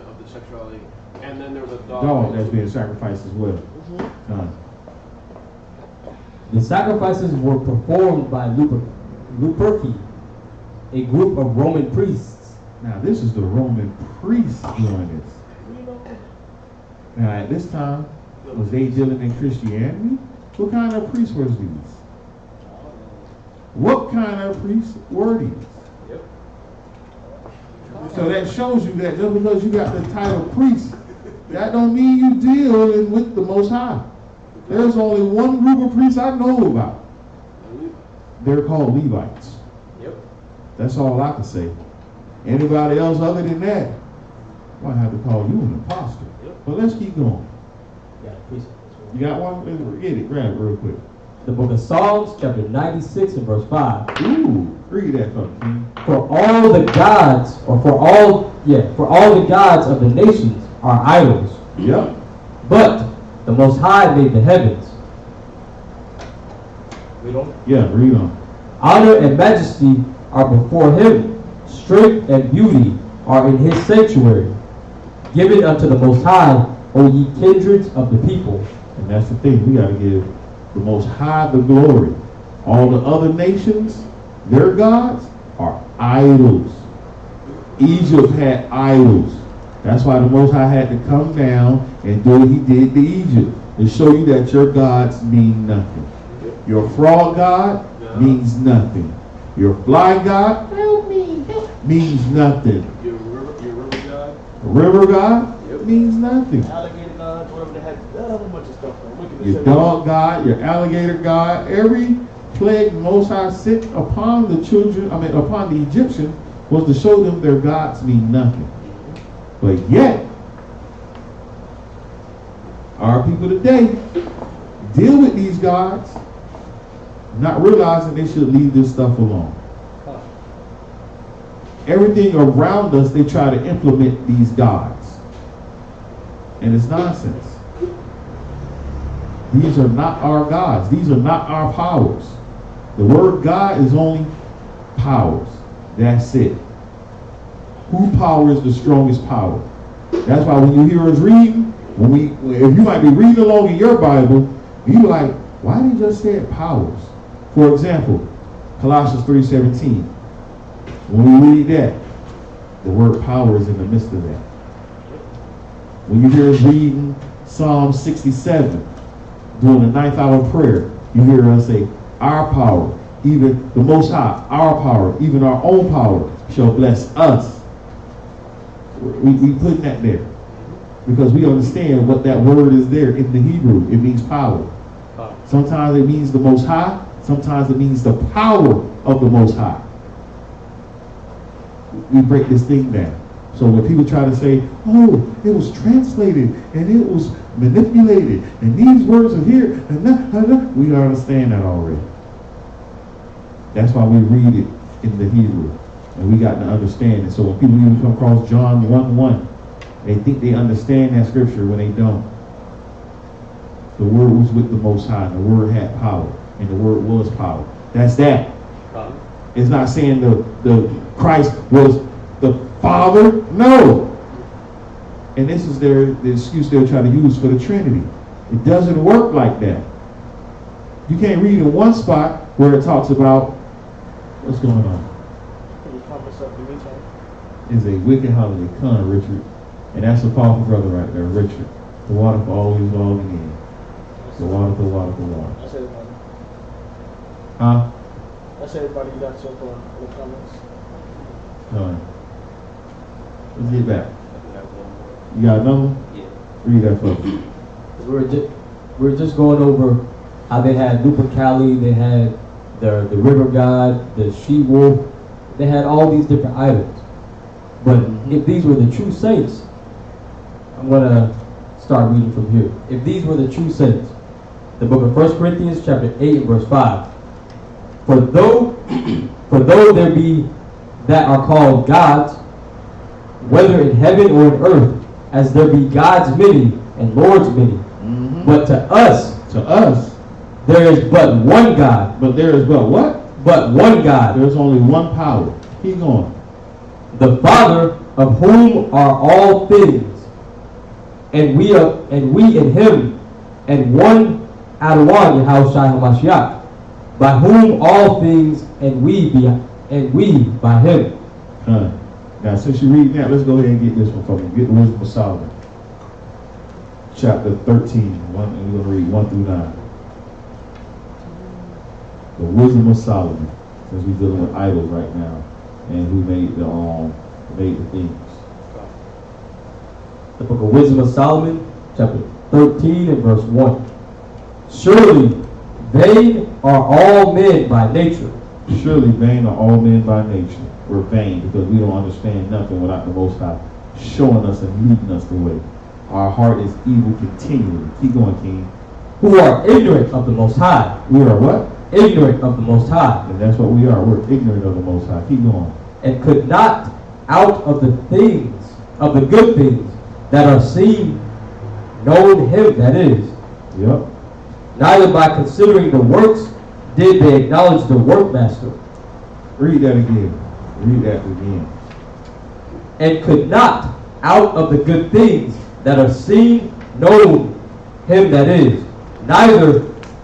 of the sexuality, and then there's a dog That's being sacrificed as well. The sacrifices were performed by Luperci, a group of Roman priests. Now this is the Roman priests doing this. Now at this time, was they dealing in Christianity? What kind of priests were these? What kind of priests were these? So that shows you that just because you got the title priest, that don't mean you dealing with the Most High. There's only one group of priests I know about. They're called Levites. That's all I can say. Anybody else other than that, I might have to call you an apostle. But let's keep going. You got one? Let's get it. Grab it real quick. The book of Psalms, chapter 96 and verse 5. Ooh, read that for me. For all the gods of the nations are idols. Yep. But the Most High made the heavens. Read on. Yeah, read on. Honor and majesty are before him. Strength and beauty are in his sanctuary. Give it unto the Most High, O ye kindreds of the people. And that's the thing. We got to give the Most High the glory. All the other nations, their gods are idols. Egypt had idols. That's why the Most High had to come down and do what he did to Egypt, to show you that your gods mean nothing. Your frog god means nothing. Your fly god means nothing. Your river god? River god means nothing. Alligator god, whatever they had, a bunch of stuff. Your dog god, your alligator god, every plague Most High sent upon the upon the Egyptians was to show them their gods mean nothing. But yet, our people today deal with these gods, not realizing they should leave this stuff alone. Everything around us, they try to implement these gods. And it's nonsense. These are not our gods. These are not our powers. The word God is only powers. That's it. Whose power is the strongest power? That's why when you hear us reading, if you might be reading along in your Bible, you like, why did he just say powers? For example, Colossians 3:17. When we read that, the word power is in the midst of that. When you hear us reading Psalm 67, during the 9th hour prayer, you hear us say, our power, even the Most High, our power, even our own power shall bless us. We put that there because we understand what that word is there in the Hebrew. It means power. Sometimes it means the Most High. Sometimes it means the power of the Most High. We break this thing down. So when people try to say, oh, it was translated and it was manipulated and these words are here, and we understand that already. That's why we read it in the Hebrew. And we got to understand it. So when people even come across John 1:1, they think they understand that scripture when they don't. The word was with the Most High, and the word had power, and the word was power. That's that. It's not saying the Christ was the Father. No. And this is the excuse they're trying to use for the Trinity. It doesn't work like that. You can't read in one spot where it talks about what's going on. Is a wicked holiday. Come, Richard. And that's a powerful brother right there, Richard. The water for always, all again. The water, the water, the water. That's everybody. Huh? That's everybody you got so far in the comments. Done. Let's get back. You got another one? Yeah. Read that for me. We're just going over how they had Lupercalia, they had the river god, the she-wolf, they had all these different idols. But if these were the true saints, I'm going to start reading from here. If these were the true saints, the book of 1 Corinthians chapter 8 and verse 5. For though there be that are called gods, whether in heaven or in earth, as there be gods many and lords many, but to us, there is but one God. But there is but what? But one God. There's only one power. Keep going. The Father, of whom are all things, and we in Him, and one Adawan Yahushua HaMashiach, by whom all things, and we by Him. Now, since you're reading that, let's go ahead and get this one from you. Get the Wisdom of Solomon, chapter 13, and we're going to read 1 through 9. The Wisdom of Solomon, since we're dealing with idols right now, and who made the things. The book of Wisdom of Solomon, chapter 13 and verse 1. Surely vain are all men by nature. Surely vain are all men by nature. We're vain because we don't understand nothing without the Most High showing us and leading us the way. Our heart is evil continually. Keep going, King. Who are ignorant of the Most High. We are what? Ignorant of the Most High. And that's what we are. We're ignorant of the Most High. Keep going. And could not out of the things, of the good things that are seen, known Him that is. Yep. Neither by considering the works did they acknowledge the workmaster. Read that again. Read that again. And could not out of the good things that are seen, known Him that is. Neither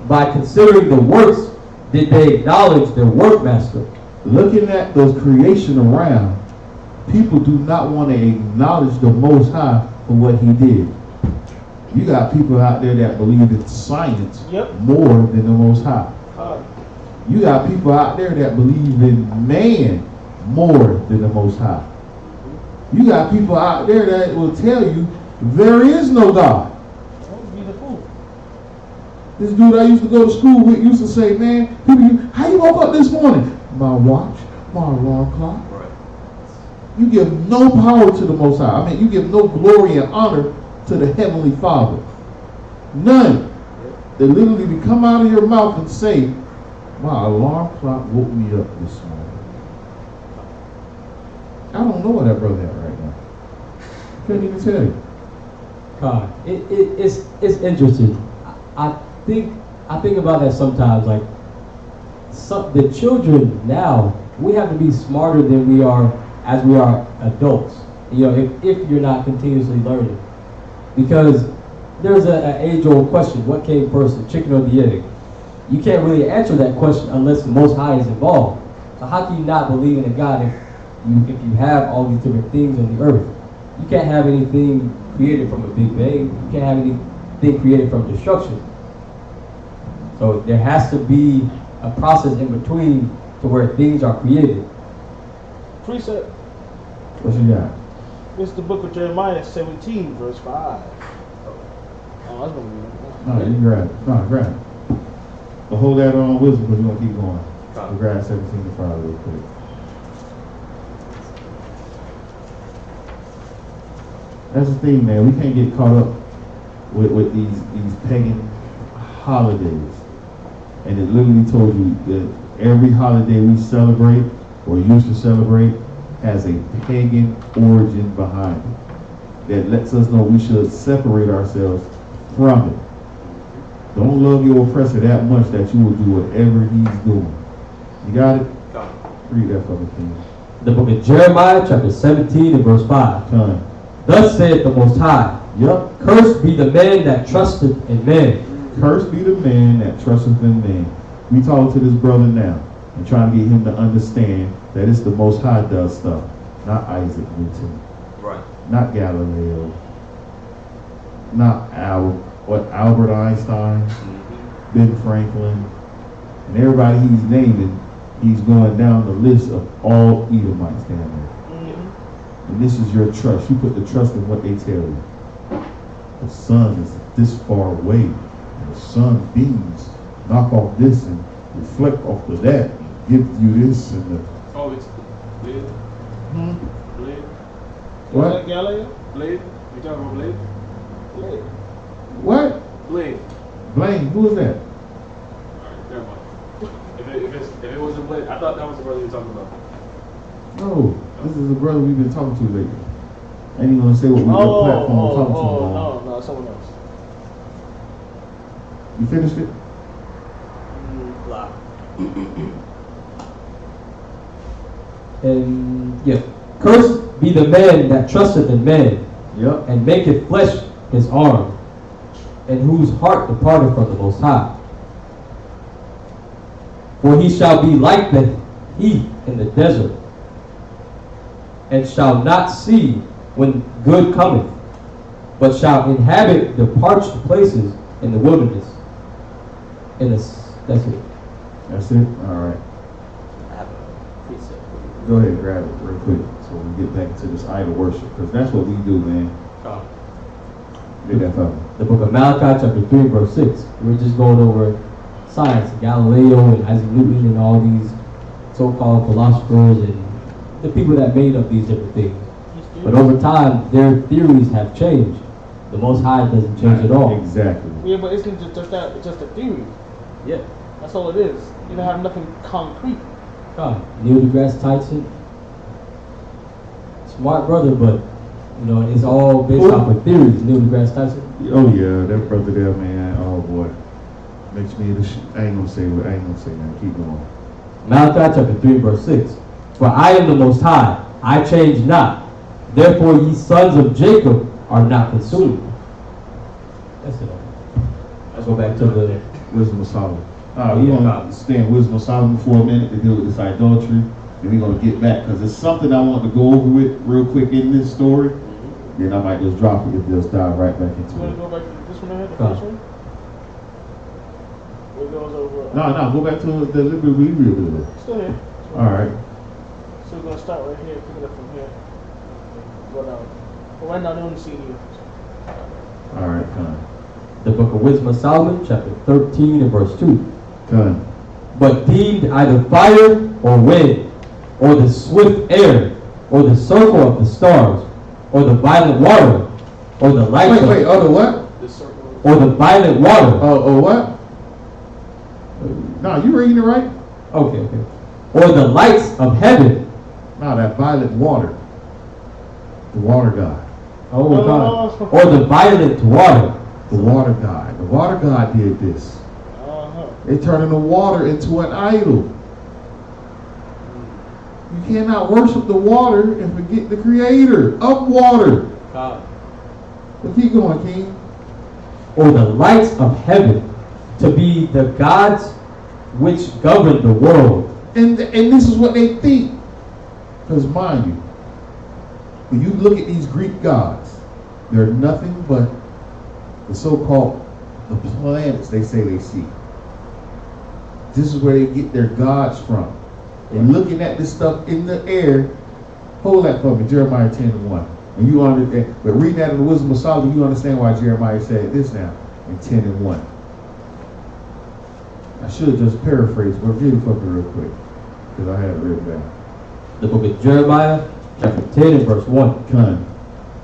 by considering the works did they acknowledge their workmaster. Looking at the creation around, people do not want to acknowledge the Most High for what He did. You got people out there that believe in science more than the Most High. You got people out there that believe in man more than the Most High. You got people out there that will tell you there is no God. This dude I used to go to school with used to say, man, people, how you woke up this morning? My watch, my alarm clock. Right. You give no power to the Most High. I mean, you give no glory and honor to the Heavenly Father. None. They literally come out of your mouth and say, my alarm clock woke me up this morning. I don't know what that brother had right now. Couldn't even tell you. God, it's interesting. I think about that sometimes. Like the children now, we have to be smarter than we are as we are adults. You know, if you're not continuously learning, because there's an age-old question: what came first, the chicken or the egg? You can't really answer that question unless the Most High is involved. So how can you not believe in a God if you have all these different things on the earth? You can't have anything created from a big bang. You can't have anything created from destruction. So there has to be a process in between to where things are created. Precept. What you got? It's the book of Jeremiah 17, verse 5. Oh, that's gonna be No, you grab it. No, grab it. But hold that on wisdom because we're going to keep going. We'll grab 17 to 5 real quick. That's the thing, man. We can't get caught up with these pagan holidays. And it literally told you that every holiday we celebrate or used to celebrate has a pagan origin behind it that lets us know we should separate ourselves from it. Don't love your oppressor that much that you will do whatever he's doing. You got it? Read that for me, please. The book of Jeremiah, chapter 17 and verse 5. Time. Thus saith the Most High, Yep. cursed be the man that trusteth in man. Cursed be the man that trusteth in man. We talking to this brother now and trying to get him to understand that it's the Most High does stuff, not Isaac Newton, Right. not Galileo, not Albert Einstein, Ben Franklin, and everybody he's naming. He's going down the list of all Edomites down there. And this is your trust. You put the trust in what they tell you. The sun is this far away. And the sun beams knock off this and reflect off of that. Give you this and the... Oh, it's Blade? Blade? What? Galileo? Blade? You talking about Blade? Blade. What? Blade. Blaine, who is that? Alright, never mind. If it wasn't Blade, I thought that was the brother you were talking about. No, this is the brother we've been talking to lately. I ain't even gonna say what we what platform we're talking to. No, someone else. You finished it? Blah. And yeah, cursed be the man that trusteth in man, Yep. and maketh flesh his arm, and whose heart departed from the Most High. For he shall be like the heath in the desert, and shall not see when good cometh, but shall inhabit the parched places in the wilderness. That's it. That's it? Alright. I have a precept for you. Go ahead and grab it real quick so we get back to this idol worship. Because that's what we do, man. Read that for me. The book of Malachi, chapter 3, verse 6. We're just going over science, Galileo and Isaac Newton and all these so-called philosophers and the people that made up these different things. But over time, their theories have changed. The Most High doesn't change at all. Exactly. Yeah, but it's not just that. It's just a theory. Yeah. That's all it is. You don't have nothing concrete. Neil deGrasse Tyson, smart brother, but you know it's all based off of theories. Neil deGrasse Tyson. Oh yeah, that brother there, man. Oh boy, makes me I ain't gonna say that. Keep going. Malachi chapter 3, verse 6. For I am the Most High; I change not. Therefore, ye sons of Jacob are not consumed. That's it. Let's go back to the Wisdom of Solomon. We're going to stay in Wisdom of Solomon for a minute to deal with this idolatry. Then we're going to get back because it's something I want to go over with real quick in this story. Then I might just drop it and just dive right back into You want it. to go back to this one ahead, the first one? It goes over. No, go back to the Liberty we real. Still here. All right. So we're going to start right here, pick it up from here. Go down. But right now, they only see you. All right, come. The book of Wisdom of Solomon, chapter 13 and verse 2. Come. But deemed either fire or wind, or the swift air, or the circle of the stars, or the violent water, or the light Wait, the what? The circle of or the violent water. Oh, what? No, you reading it right? Okay. Or the lights of heaven. No, that violet water. The water god. Oh, God. Or the violent water. The water god. The water god did this. They turning the water into an idol. You cannot worship the water and forget the creator of water. God. But keep going, King. Or the lights of heaven, to be the gods which govern the world. And this is what they think. Because mind you, when you look at these Greek gods, they're nothing but the so-called the planets they say they see. This is where they get their gods from. And looking at this stuff in the air, hold that for me, Jeremiah 10:1. And you understand, but reading that in the Wisdom of Solomon, you understand why Jeremiah said this now in 10:1. I should just paraphrase, but read it for me real quick, because I had it written down. The book of Jeremiah, chapter 10 and verse 1. Come.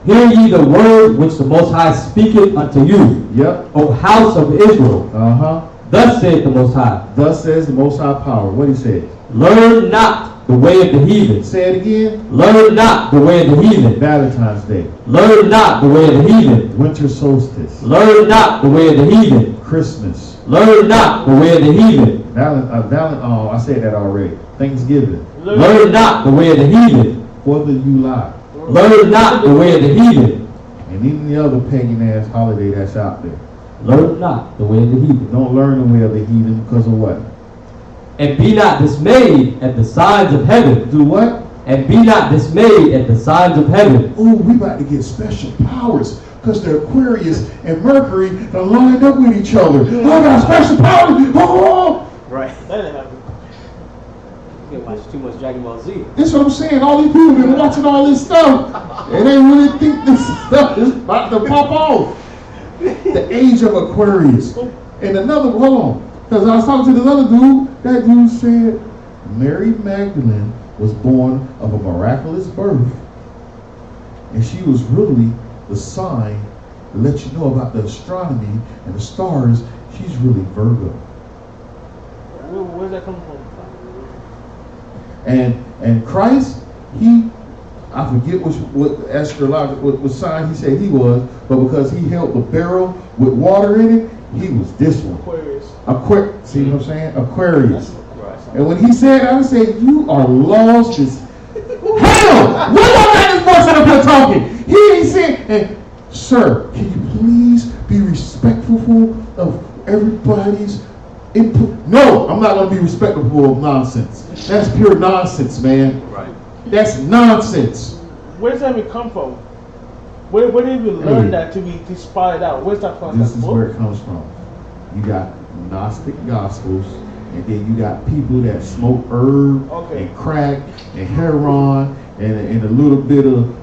Hear ye the word which the Most High speaketh unto you, Yep. O house of Israel. Thus saith the Most High. Thus says the Most High power. What he said? Learn not the way of the heathen. Say it again. Learn not the way of the heathen. Valentine's Day. Learn not the way of the heathen. Winter solstice. Learn not the way of the heathen. Christmas. Learn not the way of the heathen. I said that already. Thanksgiving. Learn not the way of the heathen. 4th of July. Learn not the way of the heathen. And even the other pagan ass holiday that's out there. Learn not the way of the heathen. Don't learn the way of the heathen because of what? And be not dismayed at the signs of heaven. Do what? And be not dismayed at the signs of heaven. Oh, we about to get special powers because the Aquarius and Mercury are lined up with each other. Oh, I got special powers. Oh. Right. That didn't happen. You watch too much Dragon Ball Z. That's what I'm saying. All these people been watching all this stuff, and they really think this stuff is about to pop off. The age of Aquarius. And another, hold on, because I was talking to this other dude. That dude said Mary Magdalene was born of a miraculous birth, and she was really the sign to let you know about the astronomy and the stars. She's really Virgo. Where's that coming from? And Christ, I forget what astrological what sign he said he was, but because he held the barrel with water in it, he was this one. Aquarius. See what I'm saying? Aquarius. And when he said, I said, you are lost as hell. What about this person up here talking? He ain't saying, and sir, can you please be respectful of everybody's input? No, I'm not going to be respectful of nonsense. That's pure nonsense, man. Right. That's nonsense. Where does that even come from? Where did you learn that to spy it out? Where's that from? This is where it comes from. You got Gnostic Gospels, and then you got people that smoke herb and crack and heroin and a little bit of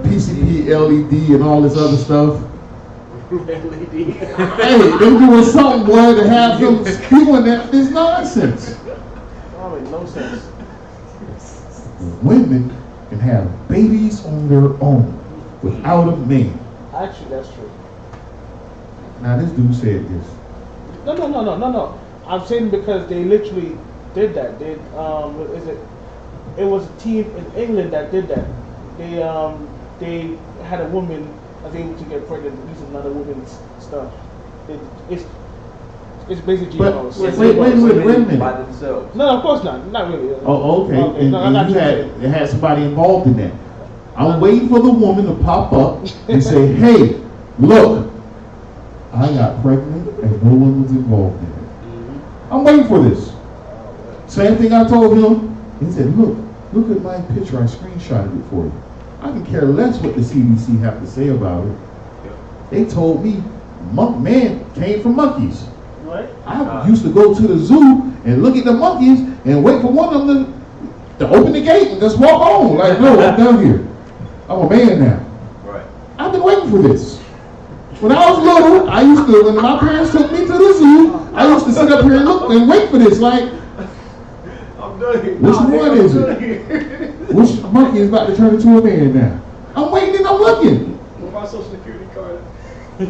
PCP, LED, and all this other stuff. Hey, they doing something, boy, to have them spewing this nonsense. That makes no sense. Women can have babies on their own without a man. Actually, that's true. Now this dude said this. No. I'm saying because they literally did that. It was a team in England that did that. They had a woman was able to get pregnant using another woman's stuff. It's basically GMOs. Wait a minute. By themselves. No, of course not. Not really. Oh, okay. And you had somebody involved in that. I'm waiting for the woman to pop up and say, hey, look, I got pregnant and no one was involved in it. I'm waiting for this. Same thing I told him. He said, look at my picture. I screenshotted it for you. I can care less what the CDC have to say about it. They told me man came from monkeys. Right. I used to go to the zoo and look at the monkeys and wait for one of them to open the gate and just walk on. Like, no, I'm down here. I'm a man now. Right. I've been waiting for this. When I was little, when my parents took me to the zoo, I used to sit up here and look and wait for this. Like, I'm done here. which one is it? Which monkey is about to turn into a man now? I'm waiting and I'm looking. What about social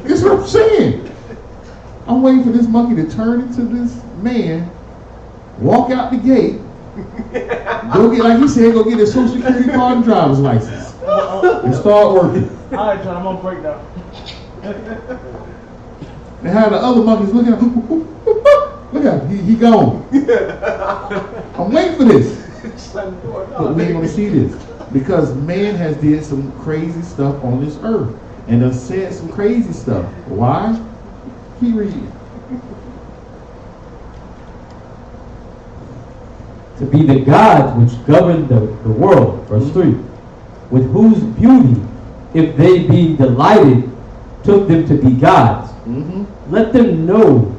That's what I'm saying. I'm waiting for this monkey to turn into this man, walk out the gate, go get, like he said, go get his Social Security card and driver's license, and start working. All right, John, I'm on break now. And how the other monkeys looking at him, look at him, he gone. I'm waiting for this. But we ain't gonna see this. Because man has did some crazy stuff on this earth. And has said some crazy stuff. Why? Keep reading. To be the gods which govern the world, verse 3, with whose beauty, if they be delighted, took them to be gods. Let them know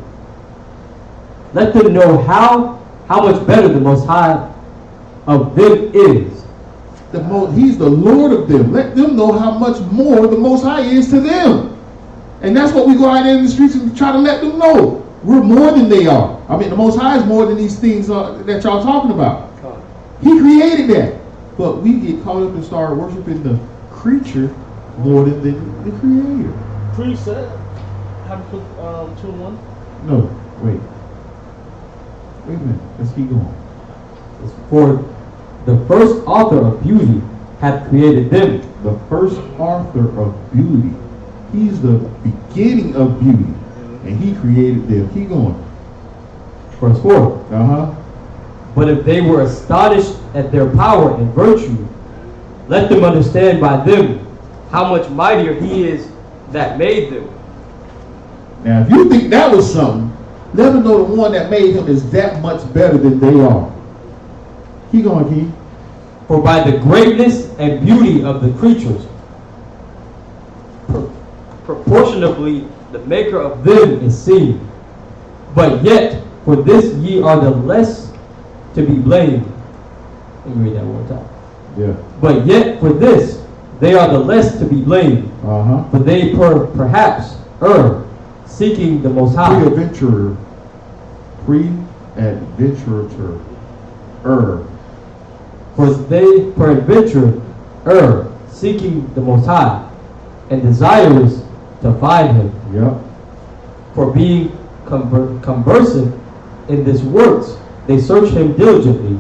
how much better the Most High of them is. He's the Lord of them. Let them know how much more the Most High is to them. And that's what we go out there in the streets and try to let them know. We're more than they are. I mean, the Most High is more than these things that y'all talking about. He created that. But we get caught up and start worshiping the creature more than the creator. Priest said, Habakkuk 2:1. No, wait. Wait a minute. Let's keep going. For the first author of beauty hath created them. The first author of beauty. He's the beginning of beauty. And he created them. Keep going. Verse 4. But if they were astonished at their power and virtue, let them understand by them how much mightier he is that made them. Now, if you think that was something, let them know the one that made him is that much better than they are. Keep going, Keith. For by the greatness and beauty of the creatures, proportionably the maker of them is seen. But yet, for this ye are the less to be blamed. Let me read that one time. Yeah. But yet, for this, they are the less to be blamed. For they perhaps err, seeking the Most High. Pre-adventurer. Err. For they peradventure err, seeking the Most High, and desirous to find him. Yep. For being conversant in this works, they search him diligently,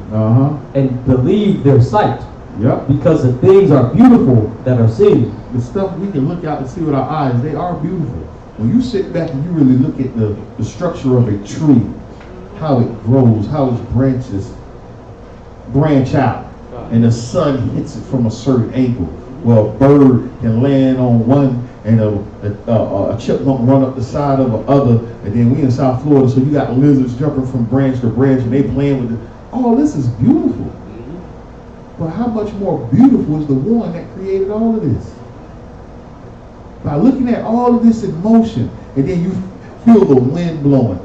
and believe their sight. Yep. Because the things are beautiful that are seen. The stuff we can look out and see with our eyes, they are beautiful. When you sit back and you really look at the structure of a tree, how it grows, how its branches branch out, and the sun hits it from a certain angle. Well, a bird can land on one, and a chipmunk run up the side of the other, and then we in South Florida, so you got lizards jumping from branch to branch, and they playing with it. All this is beautiful. But how much more beautiful is the one that created all of this? By looking at all of this in motion, and then you feel the wind blowing.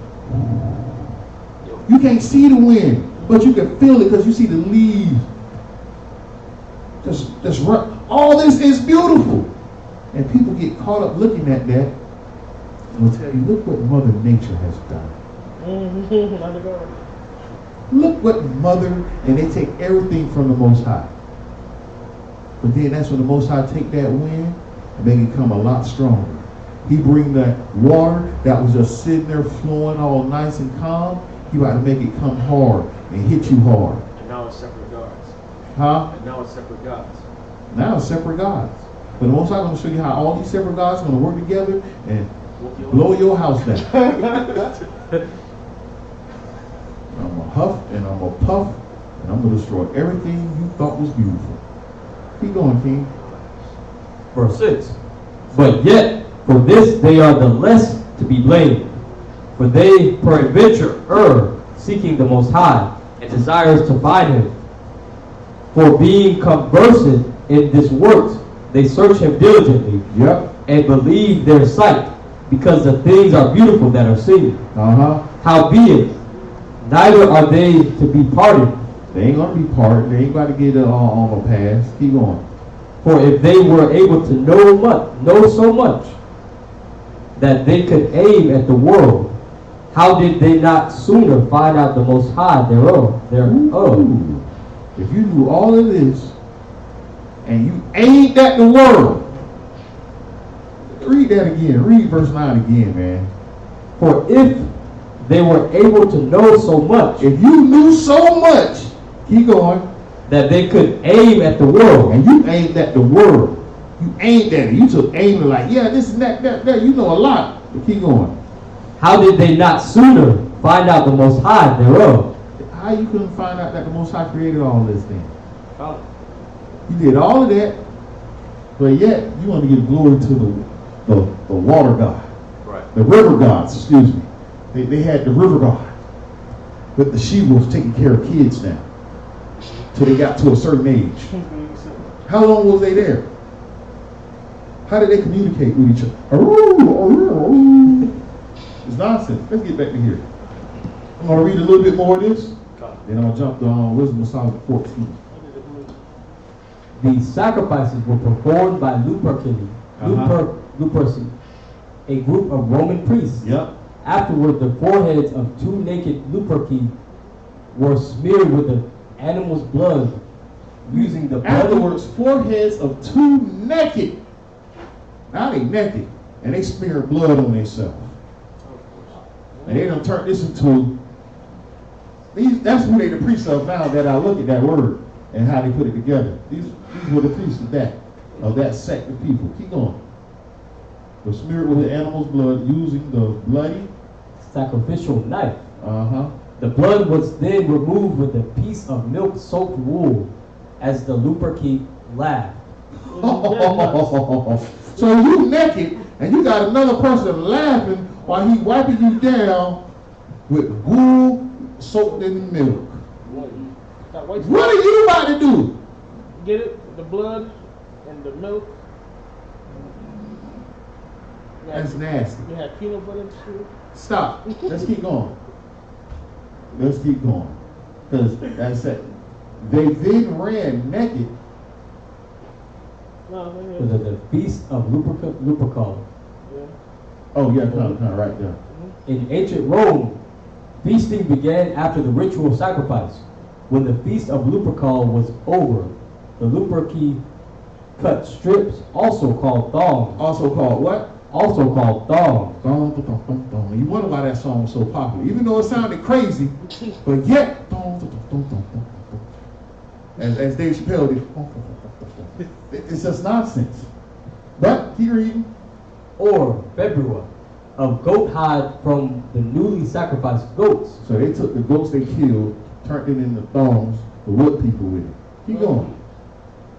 You can't see the wind, but you can feel it because you see the leaves. Just run. All this is beautiful. And people get caught up looking at that and will tell you, look what Mother Nature has done. Look what Mother, and they take everything from the Most High. But then that's when the Most High take that wind and make it come a lot stronger. He bring that water that was just sitting there flowing all nice and calm. He about to make it come hard and hit you hard. And now it's separate gods. And now it's separate gods. Now it's separate gods. But the Most High going to show you how all these separate gods are going to work together and blow your house down. I'm going to huff and I'm going to puff and I'm going to destroy everything you thought was beautiful. Keep going, King. Verse 6. But yet, for this they are the less to be blamed. For they peradventure err, seeking the Most High, and desirous to find him. For being conversant in this works, they search him diligently, and believe their sight, because the things are beautiful that are seen. Howbeit, neither are they to be parted. They ain't going to be parted. They ain't about to get it on the pass. Keep going. For if they were able to know so much, that they could aim at the world, how did they not sooner find out the Most High thereof? Ooh. If you knew all of this, and you aimed at the world, read read that again. Read verse 9 again, man. For if they were able to know so much, If you knew so much, keep going, that they could aim at the world, and you aimed at the world. You aimed at it. You took aim and like, yeah, this and that. You know a lot. But keep going. how did they not sooner find out the Most High thereof? How you couldn't find out that the Most High created all this thing? You did all of that, but yet you want to give glory to the water god. Right. The river gods, excuse me. They had the river god. But the she-wolves taking care of kids now. Till they got to a certain age. How long was they there? How did they communicate with each other? It's nonsense. Let's get back to here. I'm going to read a little bit more of this. Then I'm going to jump to Wisdom of Solomon 14. The sacrifices were performed by Lupercalia, a group of Roman priests. Yep. Afterward, the foreheads of two naked Luperci were smeared with the animal's blood, using the blood. Afterwards, foreheads of two naked. Now they naked, and they smear blood on themselves. And they done turned this into, that's who they the priests of now that I look at that word and how they put it together. These were the priests of that sect of people. Keep going. Were smeared with the animal's blood using the bloody sacrificial knife. Uh-huh. The blood was then removed with a piece of milk-soaked wool as the Luperci laughed. So you naked, and you got another person laughing while he wiping you down with wool soaked in milk. What are you about to do? Get it? The blood and the milk. That's nasty. You had peanut butter and shit. Stop. Let's keep going. Let's keep going. Because that's it. They then ran naked. Was it the Feast of Lupercalia? Yeah. Oh, yeah, kind of right there. In ancient Rome, feasting began after the ritual sacrifice. When the Feast of Lupercalia was over, the Luperci cut strips, also called thongs. Also called what? Also called thongs. Thong, thong, thong, thong, thong. You wonder why that song was so popular. Even though it sounded crazy, but yet, thong, thong, thong, thong, thong, thong. As Dave Chappelle did. It's just nonsense. But, keep reading. Or februa, of goat hide from the newly sacrificed goats. So they took the goats they killed, turned it into thongs to whip people with it. Keep going.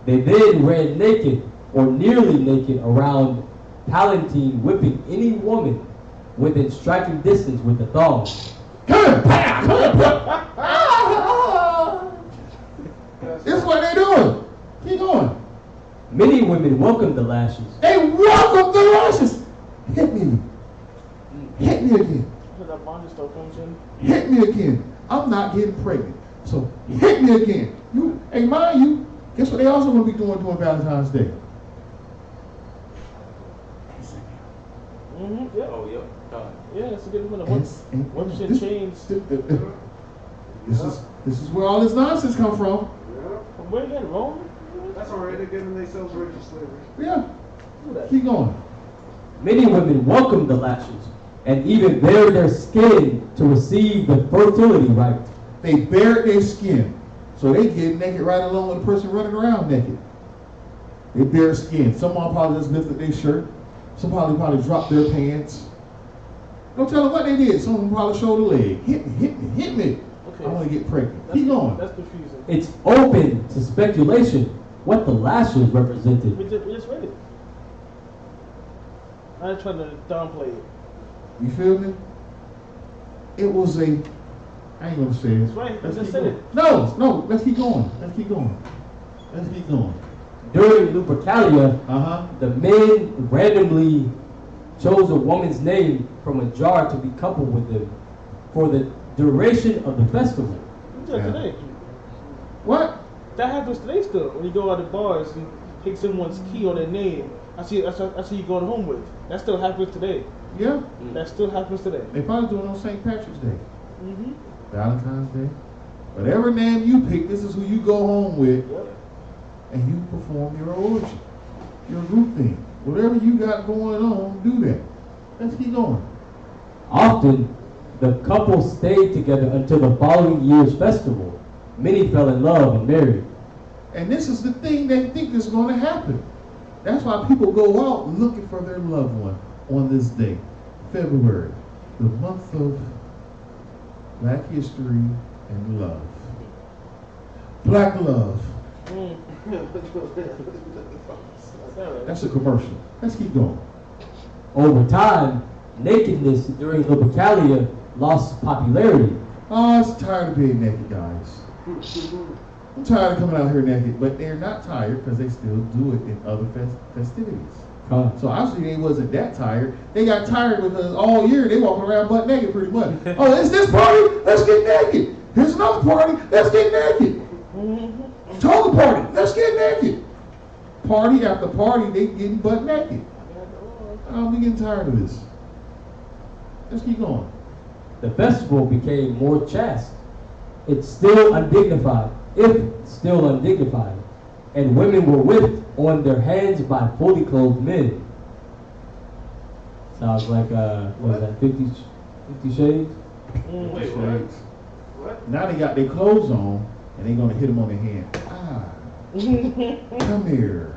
They then ran naked or nearly naked around Valentine, whipping any woman within striking distance with the thongs. Come on, This is what they doing. Keep going. Many women welcomed the lashes. They welcome the lashes. Hit me. Hit me again. Hit me again. I'm not getting pregnant. So hit me again. Hey, mind you, guess what they also going to be doing Valentine's Day? Mm-hmm. Yeah. Oh, yep. Yeah, it's a good one. Once you change. This is where all this nonsense come from. From where again? Rome? That's all right. They're giving themselves ready for slavery. Yeah. Keep going. Many women welcomed the lashes and even bared their skin to receive the fertility rite. They bared their skin. So they get naked right along with the person running around naked. They bare skin. Someone probably just lifted their shirt. Some probably dropped their pants. Don't tell them what they did. Some of them probably showed a leg. Hit me. Okay. I want to get pregnant. Keep going. That's confusing. It's open to speculation what the lashes represented. We just read it. I ain't trying to downplay it. You feel me? It was I ain't gonna say it. That's right. I just said it. No. Let's keep going. During Lupercalia, the men randomly chose a woman's name from a jar to be coupled with them for the duration of the festival. Today. What? That happens today still. When you go out to bars and pick someone's key or their name, that's who you going home with. That still happens today. Yeah. That still happens today. They probably doing it on St. Patrick's Day. Mm-hmm. Valentine's Day. Whatever name you pick, this is who you go home with. Yep. And you perform your orgy, your group thing. Whatever you got going on, do that. Let's keep going. Often, the couple stayed together until the following year's festival. Many fell in love and married. And this is the thing they think is going to happen. That's why people go out looking for their loved one on this day, February, the month of Black history and love. Black love. That's a commercial. Let's keep going. Over time, nakedness during Lupercalia lost popularity. Oh, I'm tired of being naked, guys. I'm tired of coming out here naked, but they're not tired because they still do it in other festivities. So obviously they wasn't that tired. They got tired because all year they walking around butt naked pretty much. Oh, it's this party? Let's get naked. Here's another party. Let's get naked. Toga party. Let's get naked. Party after party, they getting butt naked. I'm getting tired of this. Let's keep going. The festival became more chaste. It's still undignified, and women were whipped on their hands by fully clothed men. Sounds like, what is that, 50 Shades? Wait, what? Now they got their clothes on, and they're going to hit them on their hand. Come here.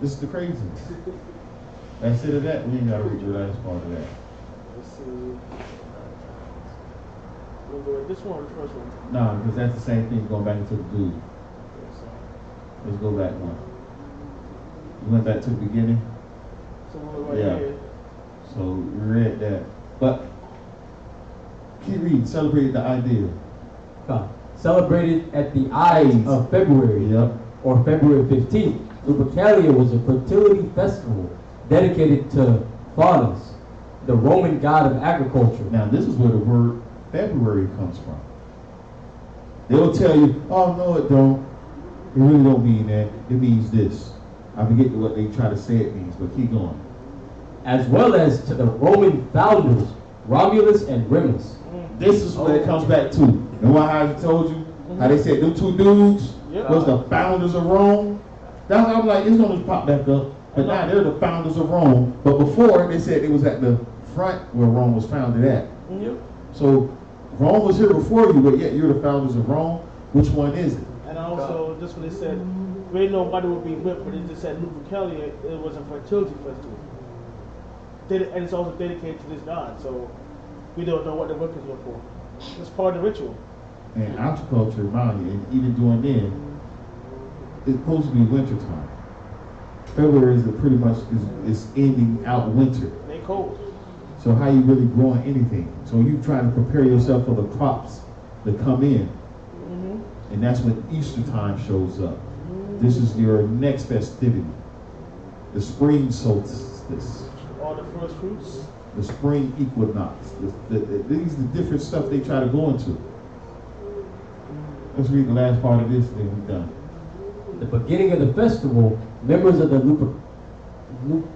This is the craziness. That's it of that. We ain't got to read the last part of that. Let's see. We'll go with this one or the first one? No, because that's the same thing going back into the dude. Let's go back one. You went back to the beginning? Right yeah. Here. So you read that. But keep reading. Celebrated the idea. Celebrated at the Ides of February, or February 15th. Lupercalia was a fertility festival dedicated to Faunus, the Roman god of agriculture. Now this is where the word February comes from. They'll tell you, oh no it don't. It really don't mean that. It means this. I forget what they try to say it means, but keep going. As well as to the Roman founders, Romulus and Remus. This is what it comes back to. And what I told you, how they said them two dudes was the founders of Rome. That's how I'm like, it's gonna pop back up. But now they're the founders of Rome. But before they said it was at the front where Rome was founded at. So Rome was here before you, but yet you're the founders of Rome. Which one is it? And also, just when they said, we didn't know nobody would be whipped, but they just said Lupercalia, it was a fertility festival. And it's also dedicated to this god, so we don't know what the whippings were for. It's part of the ritual. And agriculture, mind you, and even during then, it's supposed to be winter time. February is pretty much is ending out winter. They cold. So how you really growing anything? So you trying to prepare yourself for the crops that come in. And that's when Easter time shows up. This is your next festivity. The spring solstice. All the first fruits. The spring equinox. These are the different stuff they try to go into. Let's read the last part of this, then we're done. The beginning of the festival, members of the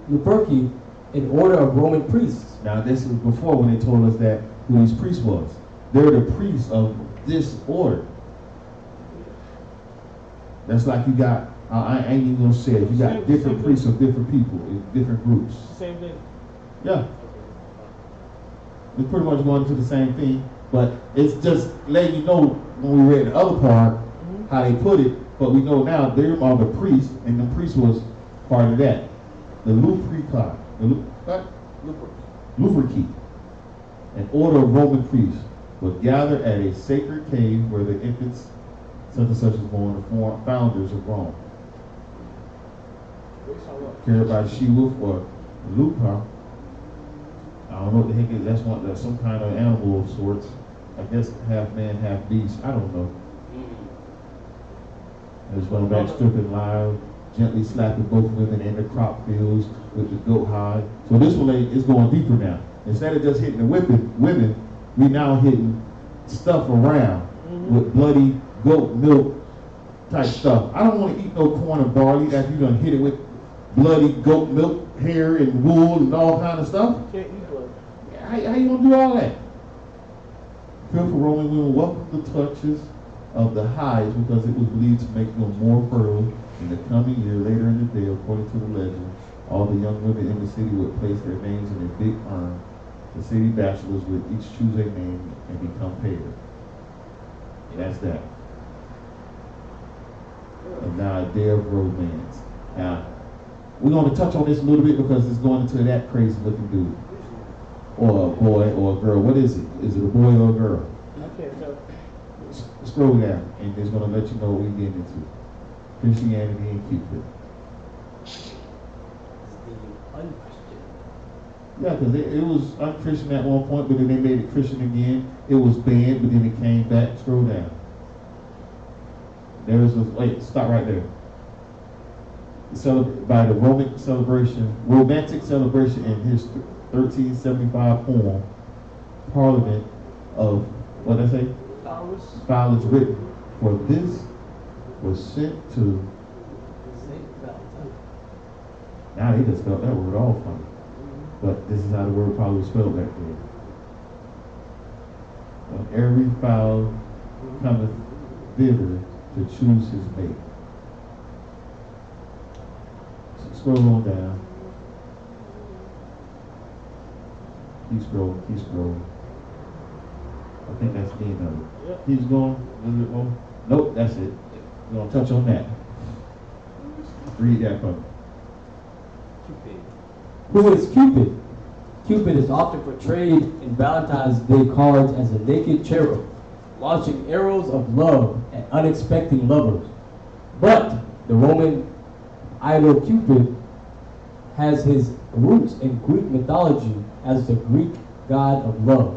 Luperci, in order of Roman priests. Now this is before when they told us that who these priests was. They're the priests of this order. That's like you got, I ain't even gonna say it, you got different priests of different people, in different groups. Same thing. Yeah. It's pretty much going to the same thing, but it's just letting you know when we read the other part, how they put it, but we know now they are the priests, and the priest was part of that. The Luperci, an order of Roman priests, was gathered at a sacred cave where the infants such and such is born, the founders of Rome. Carried by she-wolf or Lupa. I don't know what the heck is. That's some kind of animal of sorts. I guess half man, half beast. I don't know. It's going back stripping live, gently slapping both women in the crop fields with the goat hide. So this one is going deeper now. Instead of just hitting the whipping women, we now hitting stuff around with bloody goat milk type stuff. I don't want to eat no corn and barley after you done hit it with bloody goat milk, hair and wool and all kind of stuff. You can't eat blood. How you gonna do all that? Fearful Roman women welcomed the touches of the hides because it was believed to make them more fertile In the coming year, later in the day, according to the legend, all the young women in the city would place their names in a big urn. The city bachelors would each choose a name and become paired. That's that. And now a day of romance. Now, we're going to touch on this a little bit because it's going into that crazy looking dude. Or a boy or a girl. What is it? Is it a boy or a girl? Okay, so Scroll down and it's going to let you know what we're getting into. Christianity and Cupid. Yeah, because it was unchristian at one point, but then they made it Christian again. It was banned, but then it came back. Scroll down. There is a, wait, stop right there. By the romantic celebration in his 1375 poem, Parliament of, what did I say? Flowers written, for this was sent to Saint Valentine. Now they just spelled that word all funny. But this is how the word probably was spelled back then. When every fowl cometh thither to choose his mate. So scroll on down. Keep scrolling, keep scrolling. I think that's the end of it. Yep. Keep going, a little bit more. Nope, that's it. We're going to touch on that. Read that from me. Cupid. Who is Cupid? Cupid is often portrayed in Valentine's Day cards as a naked cherub, launching arrows of love at unexpected lovers. But the Roman idol Cupid has his roots in Greek mythology as the Greek god of love.